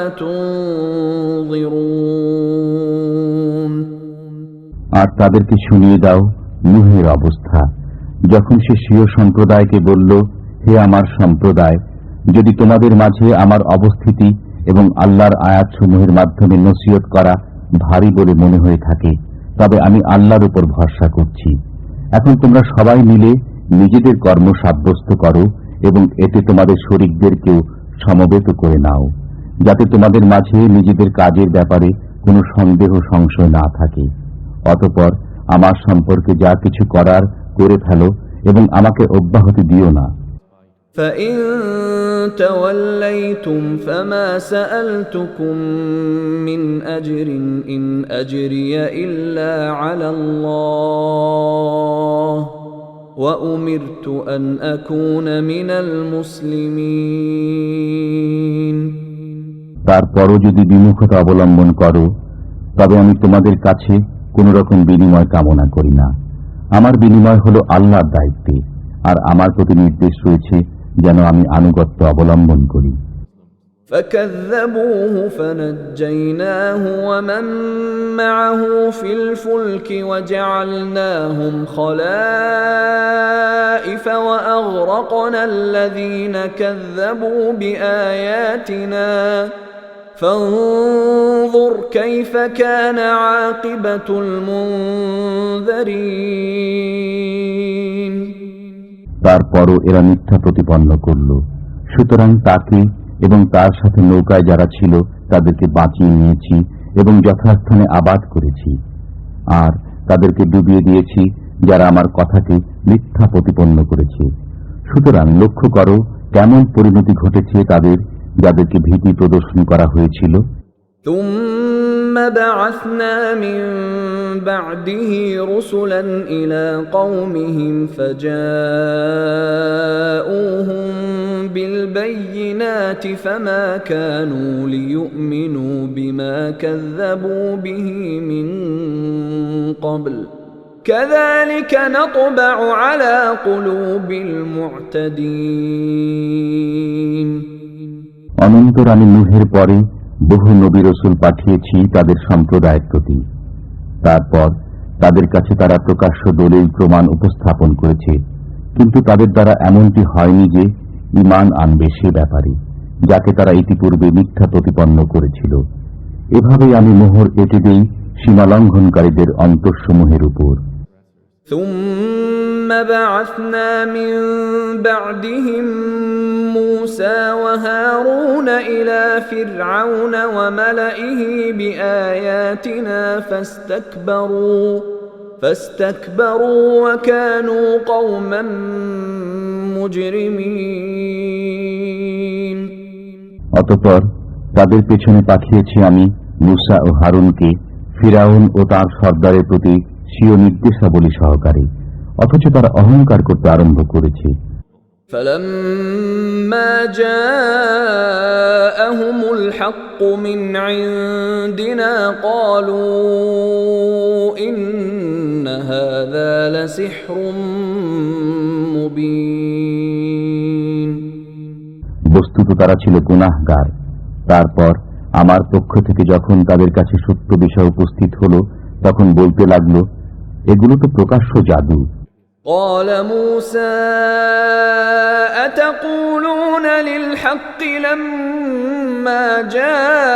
تنظرون আর তাদেরকে শুনিয়ে দাও নূহের অবস্থা, যখন সে স্বীয় সম্প্রদায়কে বলল, হে আমার সম্প্রদায়, যদি তোমাদের মাঝে আমার অবস্থিতি এবং আল্লাহর আয়াতসমূহের মাধ্যমে নসিহত করা ভারী বলে মনে হয়ে থাকে, তবে আমি আল্লাহর উপর ভরসা করছি। এখন তোমরা সবাই মিলে নিজেদের কর্ম সাব্যস্ত করো এবং এতে তোমাদের শরীকদেরকেও সমবেত করে নাও, যাতে তোমাদের মাঝে নিজেদের কাজের ব্যাপারে কোনো সন্দেহ সংশয় না থাকে। অতঃপর আমার সম্পর্কে যা কিছু করার করে ফেলো এবং আমাকে অব্যাহতি দিও না। فإن توليتم فما سألتكم من أجر إن أجري إلا على الله وأمرت أن أكون من المسلمين। তারপরও যদি বিমুখতা অবলম্বন করো তবে আমি তোমাদের কাছে কোন রকম বিনিময় কামনা করি না। আমার বিনিময় হলো আল্লাহর দায়িত্বে, আর আমার প্রতি নির্দেশ রয়েছে যেন আমি আনুগত্য অবলম্বন করি। فكذبوه فنجيناه ومن معه في الفلك وجعلناهم خلائف وأغرقنا الذين كذبوا بآياتنا فانظر كيف كان عاقبة المنذرين। তারপরও এরা মিথ্যা প্রতিপন্ন করল, সুতরাং তাকে এবং তার সাথে নৌকায় যারা ছিল তাদেরকে বাঁচিয়ে নিয়েছি এবং যথাস্থানে আবাদ করেছি, আর তাদেরকে ডুবিয়ে দিয়েছি যারা আমার কথাকে মিথ্যা প্রতিপন্ন করেছে। সুতরাং লক্ষ্য করো কেমন পরিণতি ঘটেছে তাদের, যাদেরকে ভীতি প্রদর্শন করা হয়েছিল। ثم بعثنا من بعده رسلا إلى قومهم فجاءوهم بالبينات فما كانوا ليؤمنوا بما كذبوا به من قبل كذلك نطبع على قلوب المعتدين। অনন্তর আমি নূহের পরে বহু নবী রাসূল পাঠিয়েছি তাদের সম্প্রদায়ের প্রতি। তারপর তাদের কাছে তারা প্রকাশ্য দলিল প্রমাণ উপস্থাপন করেছে, কিন্তু তাদের দ্বারা এমনটি হয়নি যে ঈমান আনবে সে ব্যাপারে, যাকে তারা ইতিপূর্বে মিথ্যা প্রতিপন্ন করেছিল। এভাবেই আমি মোহর এঁটে দেই সীমালঙ্ঘনকারীদের অন্তরসমূহের উপর। ثم بعثنا من بعدهم موسى وهارون إلى فرعون وملئه بآياتنا فاستكبروا وكانوا قوما مجرمين। অতঃপর তাদের পেছনে পাঠিয়েছি আমি মূসা ও হারুনকে ফিরআউন ও তার সর্দারের প্রতি স্বীয় নির্দেশাবলী সহকারে, অথচ তারা অহংকার করতে আরম্ভ করেছে। فلما جاءهم الحق من عندنا قالوا إن هذا لسحر مبين। বস্তুত তারা ছিল গুনাহগার। তারপর আমার পক্ষ থেকে যখন তাদের কাছে সত্য বিষয় উপস্থিত হলো তখন বলতে লাগলো, এগুলো তো প্রকাশ্য জাদু। قال موسى أتقولون للحق لما جاءكم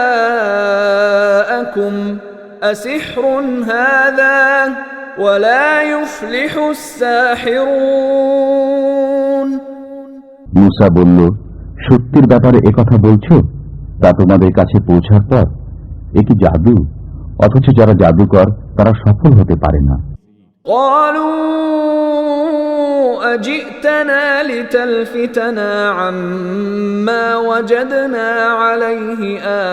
أسحر هذا ولا يفلح الساحرون। মূসা বলল, সত্যের ব্যাপারে একথা বলছো, তা তোমাদের কাছে পৌঁছার পর এ কি জাদু? অথচ যারা জাদুকর তারা সফল হতে পারে না। قالوا أجئتنا لتلفتنا عما وجدنا عليه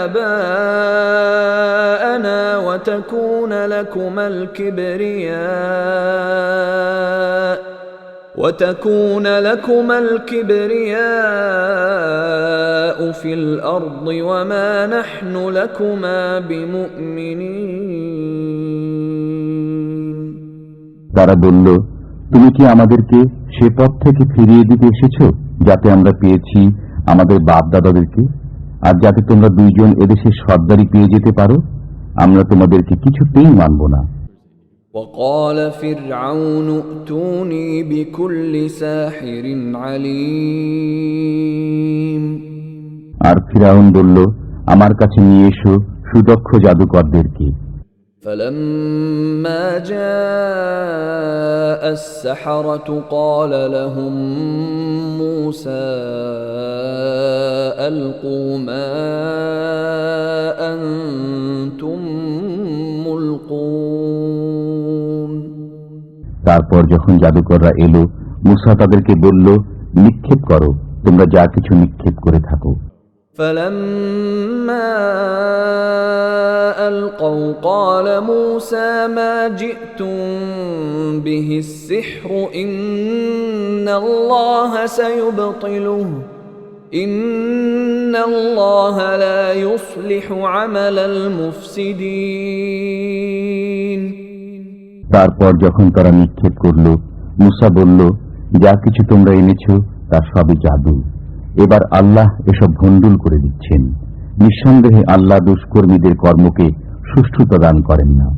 آباءنا وتكون لكما الكبرياء في الأرض وما نحن لكما بمؤمنين। তারা বলল, তুমি কি আমাদেরকে সে পথ থেকে ফিরিয়ে দিতে এসেছ যাতে আমরা পেয়েছি আমাদের বাপ দাদাদেরকে, আর যাতে তোমরা দুইজন এদেশের সর্দারি পেয়ে যেতে পারো? আমরা তোমাদেরকে কিছুতেই মানব না। وقال فرعون ائتوني بكل ساحر عليم। আর ফিরআউন বলল, আমার কাছে নিয়ে এসো সুদক্ষ জাদুকরদেরকে। فلما جاء السحرة قال لهم موسى ألقوا ما أنتم ملقون। তারপর যখন জাদুকররা এলো মুসা তাদেরকে বলল, নিক্ষেপ করো, তোমরা যা কিছু নিক্ষেপ করে থাকো। فلما ألقوا قال موسى ما جئتم به السحر إن الله سيبطله إن الله لا يصلح عمل المفسدين। তারপর যখন তারা নিক্ষেপ করল, মুসা বলল, যা কিছু তোমরা এনেছো তা সবই জাদু, এবার আল্লাহ এসব ভণ্ডুল করে দিচ্ছেন। নিঃসন্দেহে আল্লাহ দুষ্কর্মীদের কর্মকে সুষ্ঠুতা দান করেন না।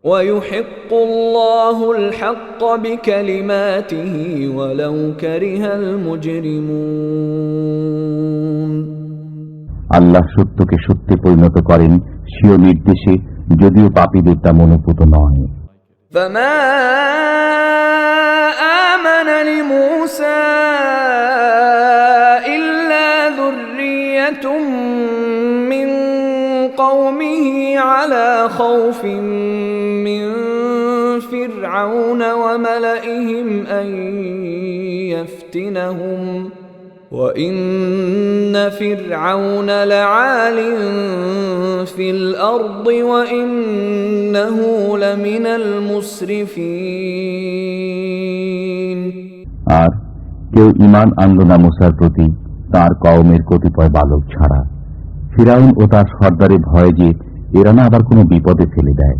ويحق الله الحق بكلماته ولو كره المجرمون। আল্লাহ সত্যকে সত্যে পরিণত করেন স্বীয় নির্দেশে, যদিও পাপীদের তা মনোপুত নয়। فما آمن لموسى إلا ذرية من قومه على خوف من فرعون وملئهم أن يفتنهم وَإِنَّ فِرْعَوْنَ لَعَالٍ فِي الْأَرْضِ وَإِنَّهُ لَمِنَ الْمُسْرِفِينَ। আর কেউ ঈমান আনল না মুসার প্রতি তার কওমের কতিপয় বালক ছাড়া। ফিরাউন ও তার সর্দারে ভয়ে যে এরা না আবার কোনো বিপদে ফেলে দেয়।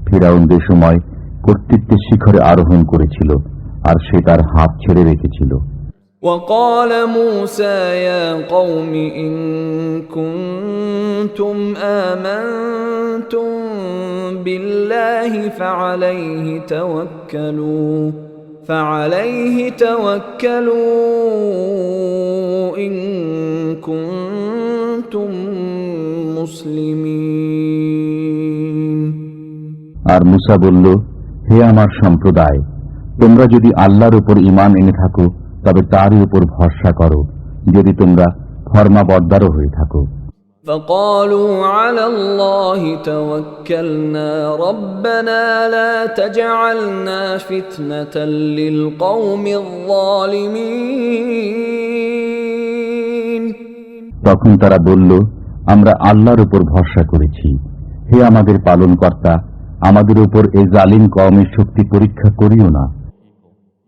ফিরাউন যে সময় কর্তৃত্বের শিখরে আরোহণ করেছিল আর সে তার হাত ছেড়ে রেখেছিল। وقال موسى يا قوم إن كنتم آمنتم بالله فعليه توكلوا إن كنتم مسلمين। আর মুসা বলল, হে আমার সম্প্রদায়, তোমরা যদি আল্লাহর উপর ঈমান এনে থাকো তবে তারই উপর ভরসা করো, যদি তোমরা ফরমাবরদারও হয়ে থাকো। فقالوا على الله توكلنا ربنا لا تجعلنا فتنة للقوم الظالمين। তখন তারা বলল, আমরা আল্লাহর উপর ভরসা করেছি, হে আমাদের পালনকর্তা, আমাদের উপর এই জালিম কওমের শক্তি পরীক্ষা করিও না।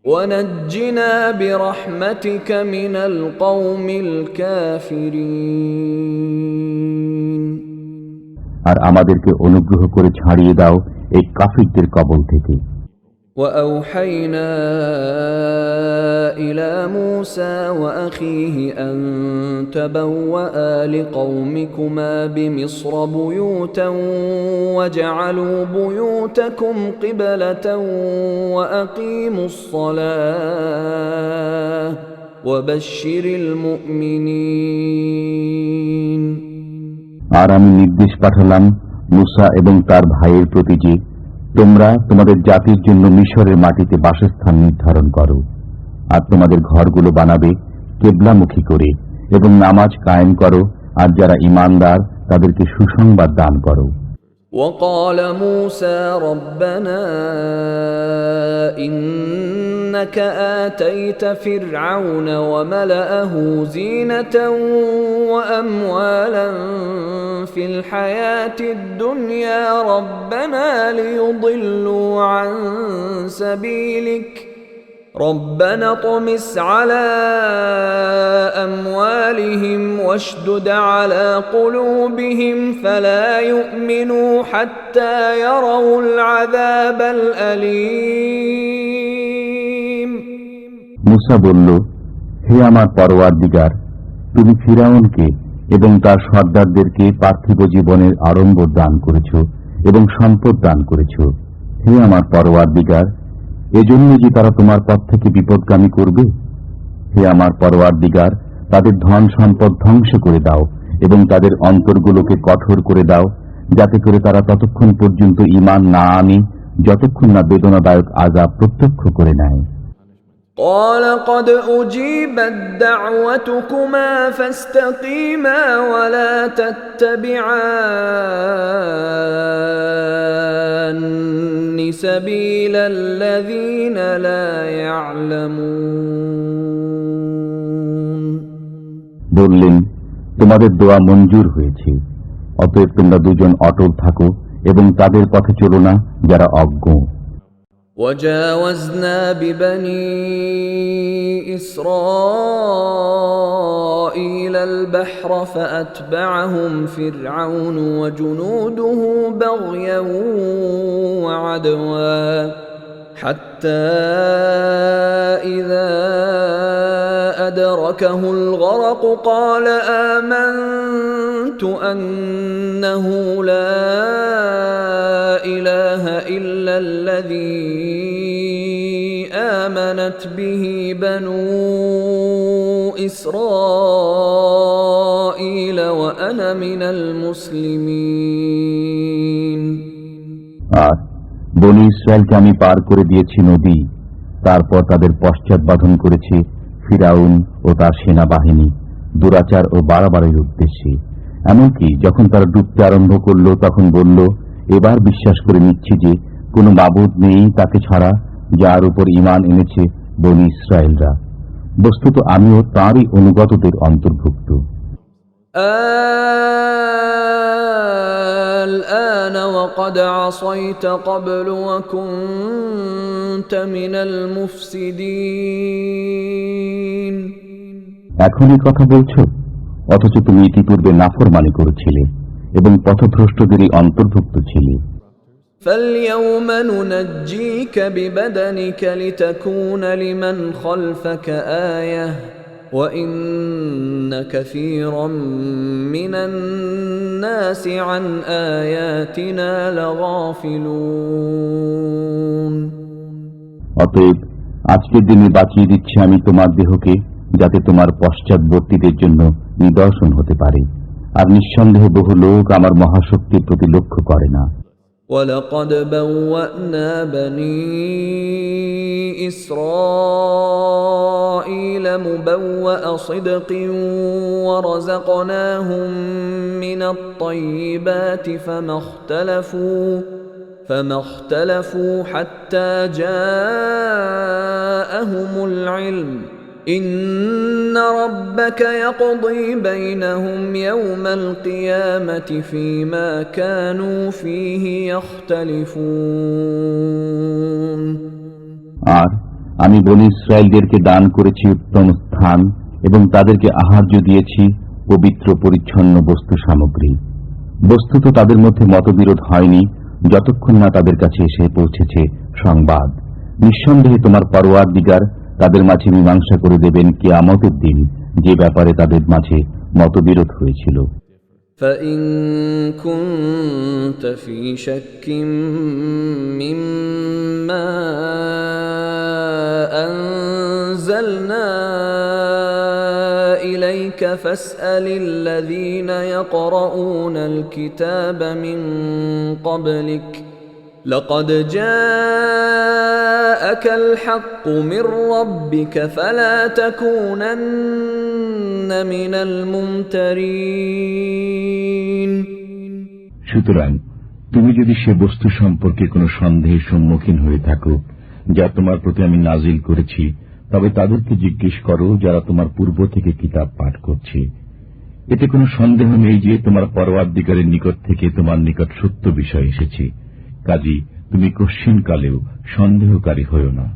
ونجنا برحمتك من القوم الكافرين। আর আমাদেরকে অনুগ্রহ করে ছাড়িয়ে দাও এই কাফিরদের কবল থেকে। وأوحينا إلى موسى وأخيه أن تبوأ لقومكما بمصر بيوتا واجعلوا بيوتكم قبلة وأقيموا الصلاة وبشر المؤمنين। আর আমি নির্দেশ পাঠালাম মুসা এবং তার ভাইয়ের প্রতি যে তোমরা তোমাদের জাতির জন্য মিশরের মাটিতে বাসস্থান নির্ধারণ করো, আর তোমাদের ঘরগুলো বানাবে কেবলামুখী করে, এবং নামাজ কায়েম করো, আর যারা ঈমানদার তাদেরকে সুসংবাদ দান করো। وقال موسى ربنا إنك آتيت فرعون وملأه زينة وأموالا في الحياة الدنيا ربنا ليضلوا عن سبيلك ربنا اطمس على أموالهم واشدد على قلوبهم فلا يؤمنوا حتى يروا العذاب الأليم। মুসা বলল, হে আমার পরওয়ারদিগার, তুমি ফিরাউনকে এবং তার সর্দারদেরকে পার্থিব জীবনের আড়ম্বর দান করেছ এবং সম্পদ দান করেছ। হে আমার পরওয়ারদিগার, এজন্য যে তারা তোমার পথ থেকে বিপদগামী করবে। হে আমার পরওয়ারদিগার, তাদের ধন সম্পদ ধ্বংস করে দাও এবং তাদের অন্তরগুলোকে কঠোর করে দাও, যাতে করে তারা ততক্ষণ পর্যন্ত ঈমান না আনে যতক্ষণ না বেদনাদায়ক আযাব প্রত্যক্ষ করে নেয়। قال قد أجيبت دعوتكما فاستقيما ولا تتبعان سبيل الذين لا يعلمون বললেন, তোমাদের দোয়া মঞ্জুর হয়েছে, অতএব তোমরা দুজন অটল থাকো এবং তাদের পথে চলো না যারা অজ্ঞ। وجاوزنا ببني إسرائيل البحر فأتبعهم فرعون وجنوده بغيا وعدوا حتى إذا أدركه الغرق قال آمنت أنه لا إله إلا الذي آمنت به بنو إسرائيل وأنا من المسلمين আর বনী ইসরায়েলকে আমি পার করে দিয়েছি নদী, তারপর তাদের পশ্চাৎবাধন করেছে ফিরাউন ও তার সেনাবাহিনী দুরাচার ও বাড়াবাড়ির উদ্দেশ্যে। এমনকি যখন তারা ডুবতে আরম্ভ করল তখন বলল, এবার বিশ্বাস করে নিচ্ছি যে কোনো মাবুদ নেই তাকে ছাড়া, যার উপর ঈমান এনেছে বনী ইসরায়েলরা। বস্তুত আমিও তাঁরই অনুগতদের অন্তর্ভুক্ত। الآن وقد عصيت قبل وكنت من المفسدين এখনই কথা বলছো, অথচ তুমি ইতিপূর্বে নাফরমানি করেছিলে এবং পথভ্রষ্টদেরই অন্তর্ভুক্ত ছিলে। فاليوم ننجيك ببدنك لتكون لمن خلفك آية وإن كثيرا من الناس عن آياتنا لغافلون অতএব আজকের দিনে বাঁচিয়ে দিচ্ছি আমি তোমার দেহকে, যাতে তোমার পশ্চাৎবর্তীদের জন্য নিদর্শন হতে পারে, আর নিঃসন্দেহে বহু লোক আমার মহাশক্তির প্রতি লক্ষ্য করে না। وَلَقَدْ بَوَّأْنَا بَنِي إِسْرَائِيلَ مُبَوَّأَ صِدْقٍ وَرَزَقْنَاهُم مِّنَ الطَّيِّبَاتِ فَمَا اخْتَلَفُوا حَتَّى جَاءَهُمُ الْعِلْمُ إِنَّ رَبَّكَ يَقْضِي بَيْنَهُمْ يَوْمَ الْقِيَامَةِ فِيمَا كَانُوا فِيهِ يَخْتَلِفُونَ আর আমি বনী ইসরায়েলদেরকে দান করেছি উত্তম স্থান এবং তাদেরকে আহার্য দিয়েছি পবিত্র পরিচ্ছন্ন বস্তু সামগ্রী। বস্তুত তাদের মধ্যে মতবিরোধ হয়নি যতক্ষণ না তাদের কাছে এসে পৌঁছেছে সংবাদ। নিঃসন্দেহে তোমার পরওয়ারদিগার তাদের মাঝে মীমাংসা করে দেবেন কিয়ামতের দিন যে ব্যাপারে তাদের মাঝে মতবিরোধ হয়েছিল। فَإِن كُنتَ فِي شَكٍّ مِّمَّا أَنزَلْنَا إِلَيْكَ فَاسْأَلِ الَّذِينَ يَقْرَؤُونَ الْكِتَابَ مِن قَبْلِكَ لقد جاءك الحق من ربك فلا تكونن من الممترين সুতরাং তুমি যদি সে বস্তু সম্পর্কে কোনো সন্দেহের সম্মুখীন হয়ে থাকো যা তোমার প্রতি আমি নাজিল করেছি, তবে তাদেরকে জিজ্ঞেস করো যারা তোমার পূর্ব থেকে কিতাব পাঠ করছে। এতে কোনো সন্দেহ নেই যে তোমার পরওয়ারদিগারের নিকট থেকে তোমার নিকট সত্য বিষয় এসেছে, কাজী তুমি কশ্চিনকালেও সন্দেহকারী হয়ো না।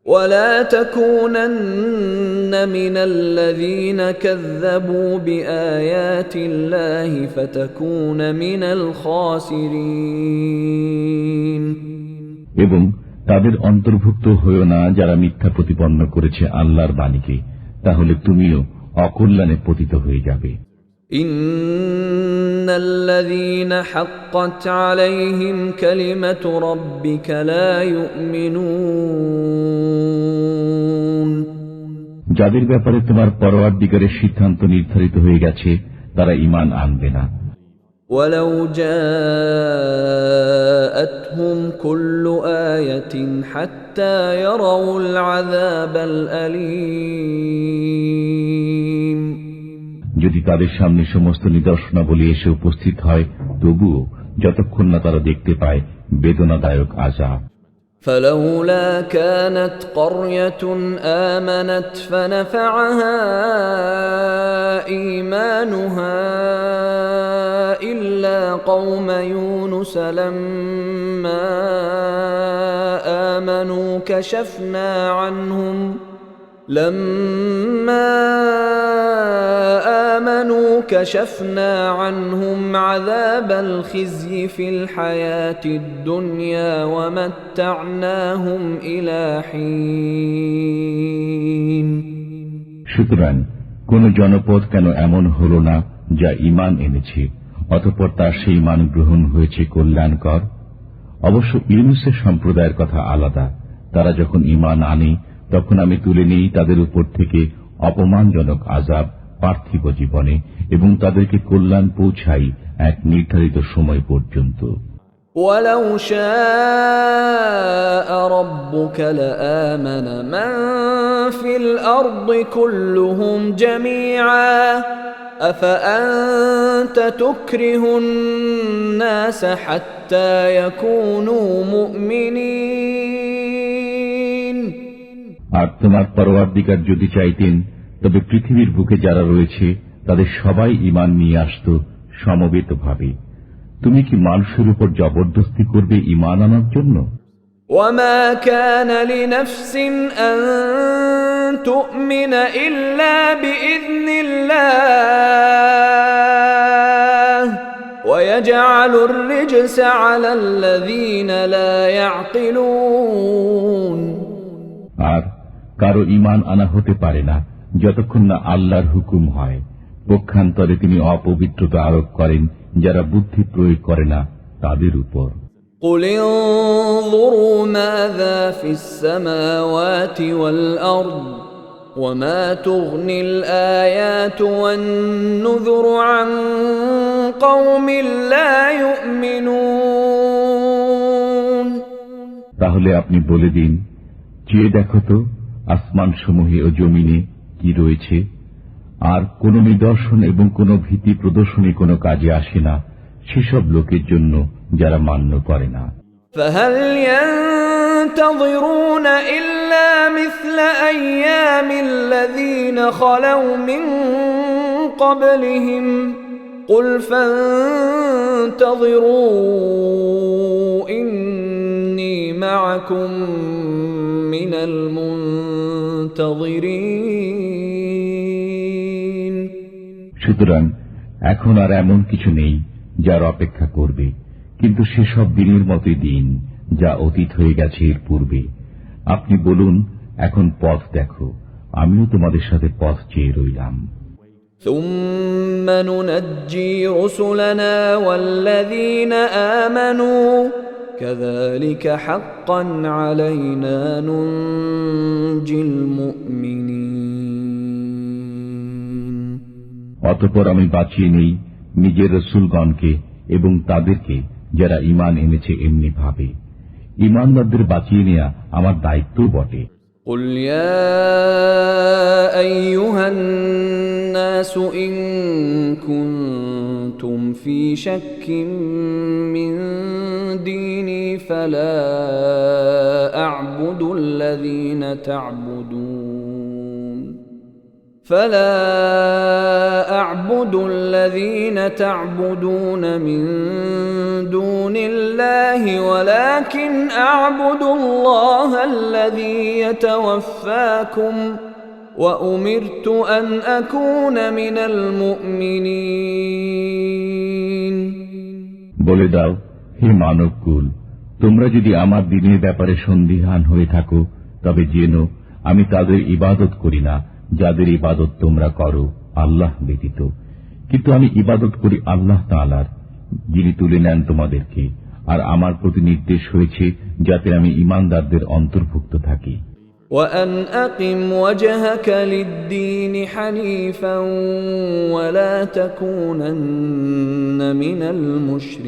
ولا تكونن من الذين كذبوا بآيات الله فتكون من الخاسرين এবং তাদের অন্তর্ভুক্ত হয়ো না যারা মিথ্যা প্রতিপন্ন করেছে আল্লাহর বাণীকে, তাহলে তুমিও অকল্যাণে পতিত হয়ে যাবে। إن الذين حقت عليهم كلمة ربك لا يؤمنون যাদের ব্যাপারে তোমার পরওয়ারদিগারের সিদ্ধান্ত নির্ধারিত হয়ে গেছে তারা ঈমান আনবে না। ولو جاءتهم كل آية حتى يروا العذاب الأليم যদি তাদের সামনে সমস্ত নিদর্শনাবলী এসে উপস্থিত হয়, তবুও যতক্ষণ না তারা দেখতে পায় বেদনাদায়ক আযাব। فلولا كانت قرية آمنت فنفعها إيمانها إلا قوم يونس لما آمنوا كشفنا عنهم عذاب الخزي في الحياة الدنيا ومتعناهم إلى حين সুতরাং কোন জনপদ কেন এমন হল না যা ঈমান এনেছে অতঃপর তার সেই ঈমান গ্রহণ হয়েছে কল্যাণকর? অবশ্য ইউনূসের সম্প্রদায়ের কথা আলাদা। তারা যখন ঈমান আনে তখন আমি তুলে নেই তাদের উপর থেকে অপমানজনক আযাব পার্থিব জীবনে এবং তাদেরকে কল্যাণ পৌঁছাই এক নির্ধারিত সময় পর্যন্ত। وَلَوْ شَاءَ رَبُّكَ لَآمَنَ مَن فِي الْأَرْضِ كُلُّهُمْ جَمِيعًا أَفَأَنْتَ تُكْرِهُ النَّاسَ حَتَّى يَكُونُوا مُؤْمِنِينَ আর তোমার পরওয়ারদিগার যদি চাইতেন তবে পৃথিবীর বুকে যারা রয়েছে তাদের সবাই ঈমান নিয়ে আসত সমবেতভাবে। তুমি কি মানুষের উপর জবরদস্তি করবে ঈমান আনার জন্য? وَمَا كَانَ لِنَفْسٍ أَن تُؤْمِنَ إِلَّا بِإِذْنِ اللَّهِ وَيَجْعَلُ الرِّجْسَ عَلَى الَّذِينَ لَا يَعْقِلُونَ আর কারো ঈমান আনা হতে পারে না যতক্ষণ না আল্লাহর হুকুম হয়। পক্ষান্তরে তিনি অপবিত্রতা আরোপ করেন যারা বুদ্ধি প্রয়োগ করে না তাদের উপর। قُلِ انظُرُوا مَاذَا فِي السَّمَاوَاتِ وَالْأَرْضِ وَمَا تُغْنِي الْآيَاتُ وَالنُّذُرُ عَن قَوْمٍ لَّا يُؤْمِنُونَ তাহলে আপনি বলে দিন, চেয়ে দেখো তো আসমানসমূহে ও জমিনে কি রয়েছে, আর কোন নিদর্শন এবং কোন ভীতি প্রদর্শনী কোন কাজে আসে না সেসব লোকের জন্য যারা মান্য করে না। فَهَلْ يَنتَظِرُونَ إِلَّا مِثْلَ أَيَّامِ الَّذِينَ خَلَوْا مِن قَبْلِهِمْ قُلْ فَانتَظِرُوا إِنِّي مَعَكُم مِّنَ الْمُنتَظِرِينَ সুতরাং এখন আর এমন কিছু নেই যার অপেক্ষা করবে, কিন্তু সেসব দিনের মতোই দিন যা অতীত হয়ে গেছে এর পূর্বে। আপনি বলুন, এখন পথ দেখো, আমিও তোমাদের সাথে পথ চেয়ে রইলাম। ثُمَّ نُنَجِّي رُسُلَنَا وَالَّذِينَ آمَنُوا كَذَلِكَ حَقًّا عَلَيْنَا نُنْجِي الْمُؤْمِنِينَ অতঃপর আমি বাঁচিয়ে নেই নিজের রাসূলগণকে এবং তাদেরকে যারা ঈমান এনেছে এমনি ভাবে। ঈমানদারদের বাঁচিয়ে নেয়া আমার দায়িত্ব বটে। قُلْ يَا أَيُّهَا النَّاسُ إِن كُنتُمْ فِي شَكٍّ مِّن دِينِي فَلَا أَعْبُدُ الَّذِينَ تَعْبُدُونَ مِن دُونِ اللَّهِ وَلَكِنْ أَعْبُدُ اللَّهَ الَّذِي يَتَوَفَّاكُمْ وَأُمِرْتُ أَنْ أَكُونَ مِنَ الْمُؤْمِنِينَ বলে দাও, হে মানবকুল, তোমরা যদি আমার দ্বীনের ব্যাপারে সন্দিহান হয়ে থাকো তবে জেনো আমি তাদের ইবাদত করি না যাদের ইবাদত তোমরা করো আল্লাহ ব্যতীত, কিন্তু আমি ইবাদত করি আল্লাহ তাআলার, যিনি তুলে নেন তোমাদেরকে, আর আমার প্রতি নির্দেশ হয়েছে যাতে আমি ঈমানদারদের অন্তর্ভুক্ত থাকি। وأن أقم وجهك للدين حنيفا ولا تكونن من المشركين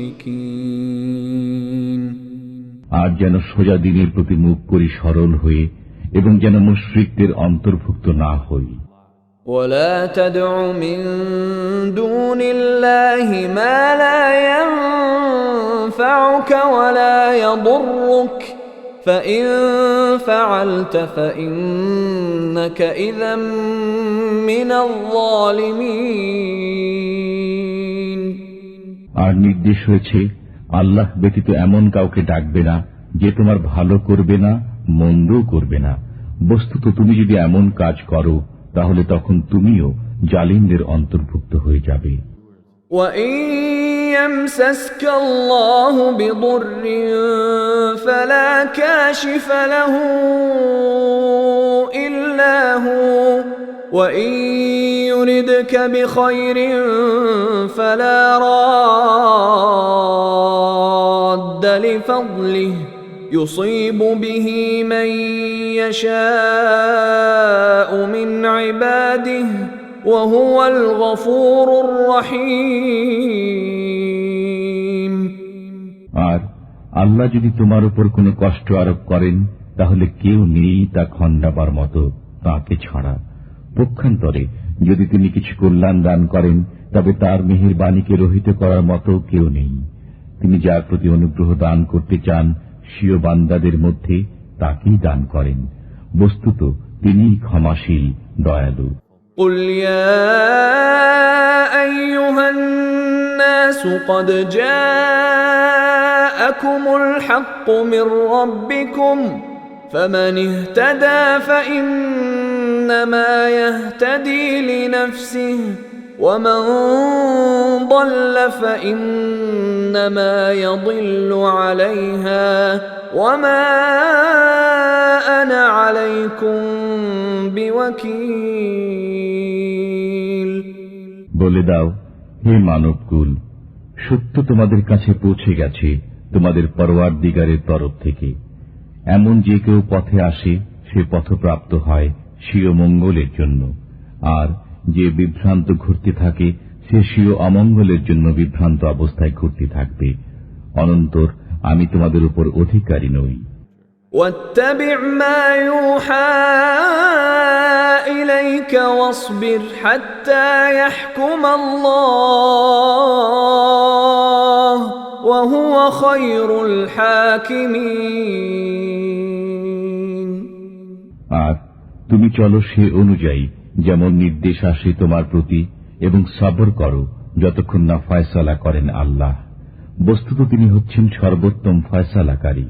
আর যেন সোজা দিনের প্রতি মুখ করি সরল হয়ে এবং যেন মুশরিকদের অন্তর্ভুক্ত না হই। ولا تدع من دون الله ما لا ينفعك ولا يضرك فإن فعلت فإنك إذا من الظالمين আর নির্দেশ হয়েছে আল্লাহ ব্যতীত এমন কাউকে ডাকবে না যে তোমার ভালো করবে না মন্দও করবে না। বস্তুত তুমি যদি এমন কাজ করো তাহলে তখন তুমিও জালিমদের অন্তর্ভুক্ত হয়ে যাবে। وَإِن يَمْسَسْكَ اللَّهُ بِضُرٍّ فَلَا كَاشِفَ لَهُ إِلَّا هُوَ وَإِن يُرِدْكَ بِخَيْرٍ فَلَا رَادَّ لِفَضْلِهِ يُصِيبُ بِهِ مَن يَشَاءُ مِنْ عِبَادِهِ وَهُوَ الْغَفُورُ الرَّحِيمُ আর আল্লাহ যদি তোমার উপর কোনো কষ্ট আরোপ করেন তাহলে কেউ নেই তা খণ্ডাবার মতো তাকে ছাড়া। পক্ষান্তরে যদি তিনি কিছু কল্যাণ দান করেন তবে তার মেহেরবানীকে রহিত করার মতো কেউ নেই। তিনি যার প্রতি অনুগ্রহ দান করতে চান স্বীয় বান্দাদের মধ্যে তাকেই দান করেন। বস্তুত তিনিই ক্ষমাশীল দয়ালু। قُلْ يَا أَيُّهَا النَّاسُ قَدْ جَاءَكُمُ الْحَقُّ مِنْ رَبِّكُمْ فَمَنِ اهْتَدَى فَإِنَّمَا يَهْتَدِي لِنَفْسِهِ وَمَنْ ضَلَّ فَإِنَّمَا يَضِلُّ عَلَيْهَا وَمَا أَنَا عَلَيْكُمْ بِوَكِيلٍ বলে দাও, হে মানবকুল, সত্য তোমাদের কাছে পৌঁছে গেছে তোমাদের পরওয়ারদিগারের তরফ থেকে। এমন যে কেউ পথে আসে সে পথপ্রাপ্ত হয় স্বীয় মঙ্গলের জন্য, আর যে বিভ্রান্ত ঘুরতে থাকে সে স্বীয় অমঙ্গলের জন্য বিভ্রান্ত অবস্থায় ঘুরতে থাকবে। অনন্তর আমি তোমাদের উপর অধিকারী নই। واتبع ما يوحى إليك واصبر حتى يحكم الله وهو خير الحاكمين আর তুমি চলো সে অনুযায়ী যেমন নির্দেশ আসে তোমার প্রতি এবং সবর করো যতক্ষণ না ফয়সালা করেন আল্লাহ। বস্তুত তিনি হচ্ছেন সর্বোত্তম ফয়সালাকারী।